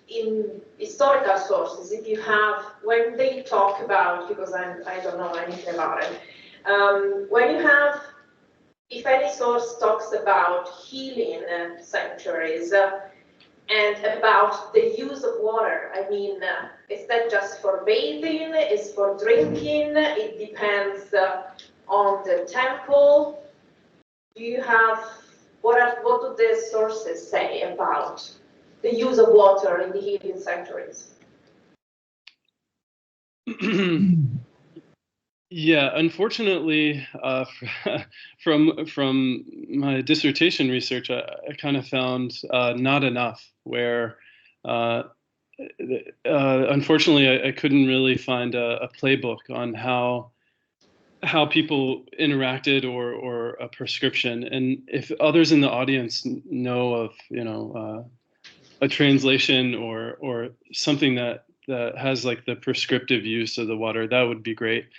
in historical sources, if you have, when they talk about, because I don't know anything about it, when you have, if any source talks about healing sanctuaries and about the use of water, I mean, is that just for bathing, is for drinking, it depends on the temple? Do you have, what do the sources say about the use of water in the healing sanctuaries? Yeah, unfortunately, from my dissertation research, I kind of found not enough. Where unfortunately, I couldn't really find a playbook on how people interacted or a prescription. And if others in the audience know of, a translation or something that has like the prescriptive use of the water, that would be great.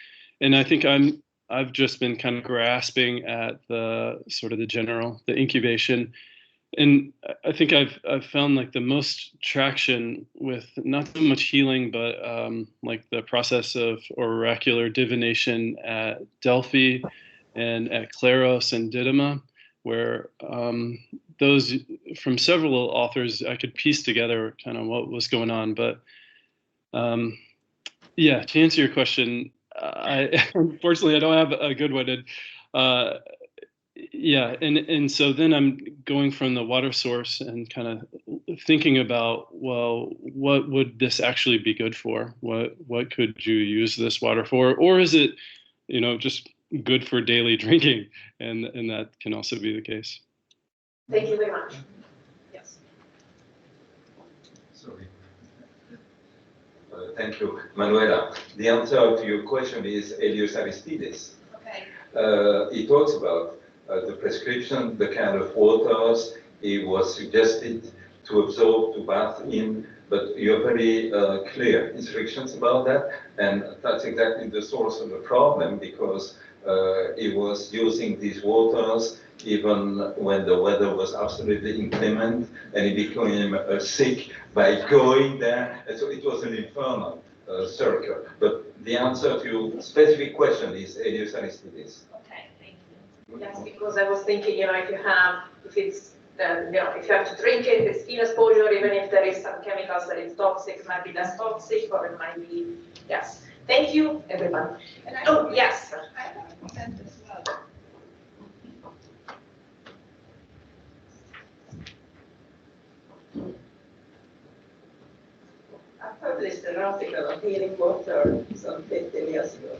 And I think I've just been kind of grasping at the sort of the incubation. And I think I've found like the most traction with not so much healing, but like the process of oracular divination at Delphi and at Claros and Didyma, where those from several authors I could piece together kind of what was going on. But yeah, to answer your question, unfortunately I don't have a good one. And yeah, and so then I'm going from the water source and kind of thinking about, well, what would this actually be good for? What could you use this water for? Or is it, just good for daily drinking? And that can also be the case. Thank you very much. Yes. Sorry. Thank you, Manuela. The answer to your question is Elias Aristides. Okay. He talks about the prescription, the kind of waters he was suggested to absorb, to bath in, but you have very clear instructions about that, and that's exactly the source of the problem, because he was using these waters even when the weather was absolutely inclement, and he became sick by going there, and so it was an infernal circle. But the answer to your specific question is Elias Aristides. Okay, thank you. Yes, because I was thinking, if it's, if you have to drink it, it's skin exposure, even if there is some chemicals that is toxic, it might be less toxic, or it might be, yes. Thank you, everyone. Yes. I have a comment as well. I published an article on healing water some 15 years ago.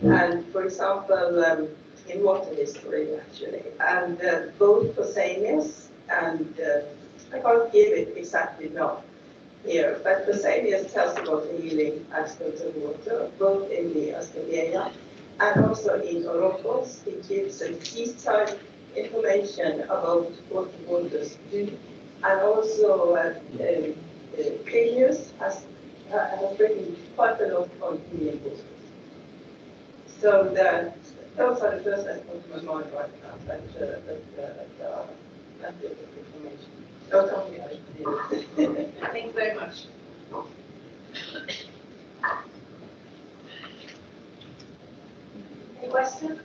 And for example, in water history actually, and both Pausanias and I can't give it exactly now here, but Pausanias tells about the healing aspects of water, both in the Asclepius and also in Orokos. It gives a seaside information about what the borders do, and also Plinius has written quite a lot on Indian borders. So those are the first that come to my mind right now. That bit of information. Don't tell me how to do it. Thank you very much. Any questions?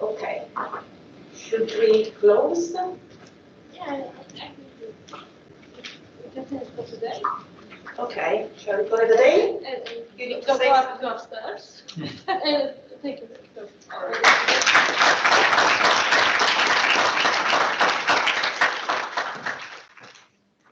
Okay. Should we close? Yeah, I think for today. Okay. Shall we call it a day? You need to Go say upstairs. Thank you.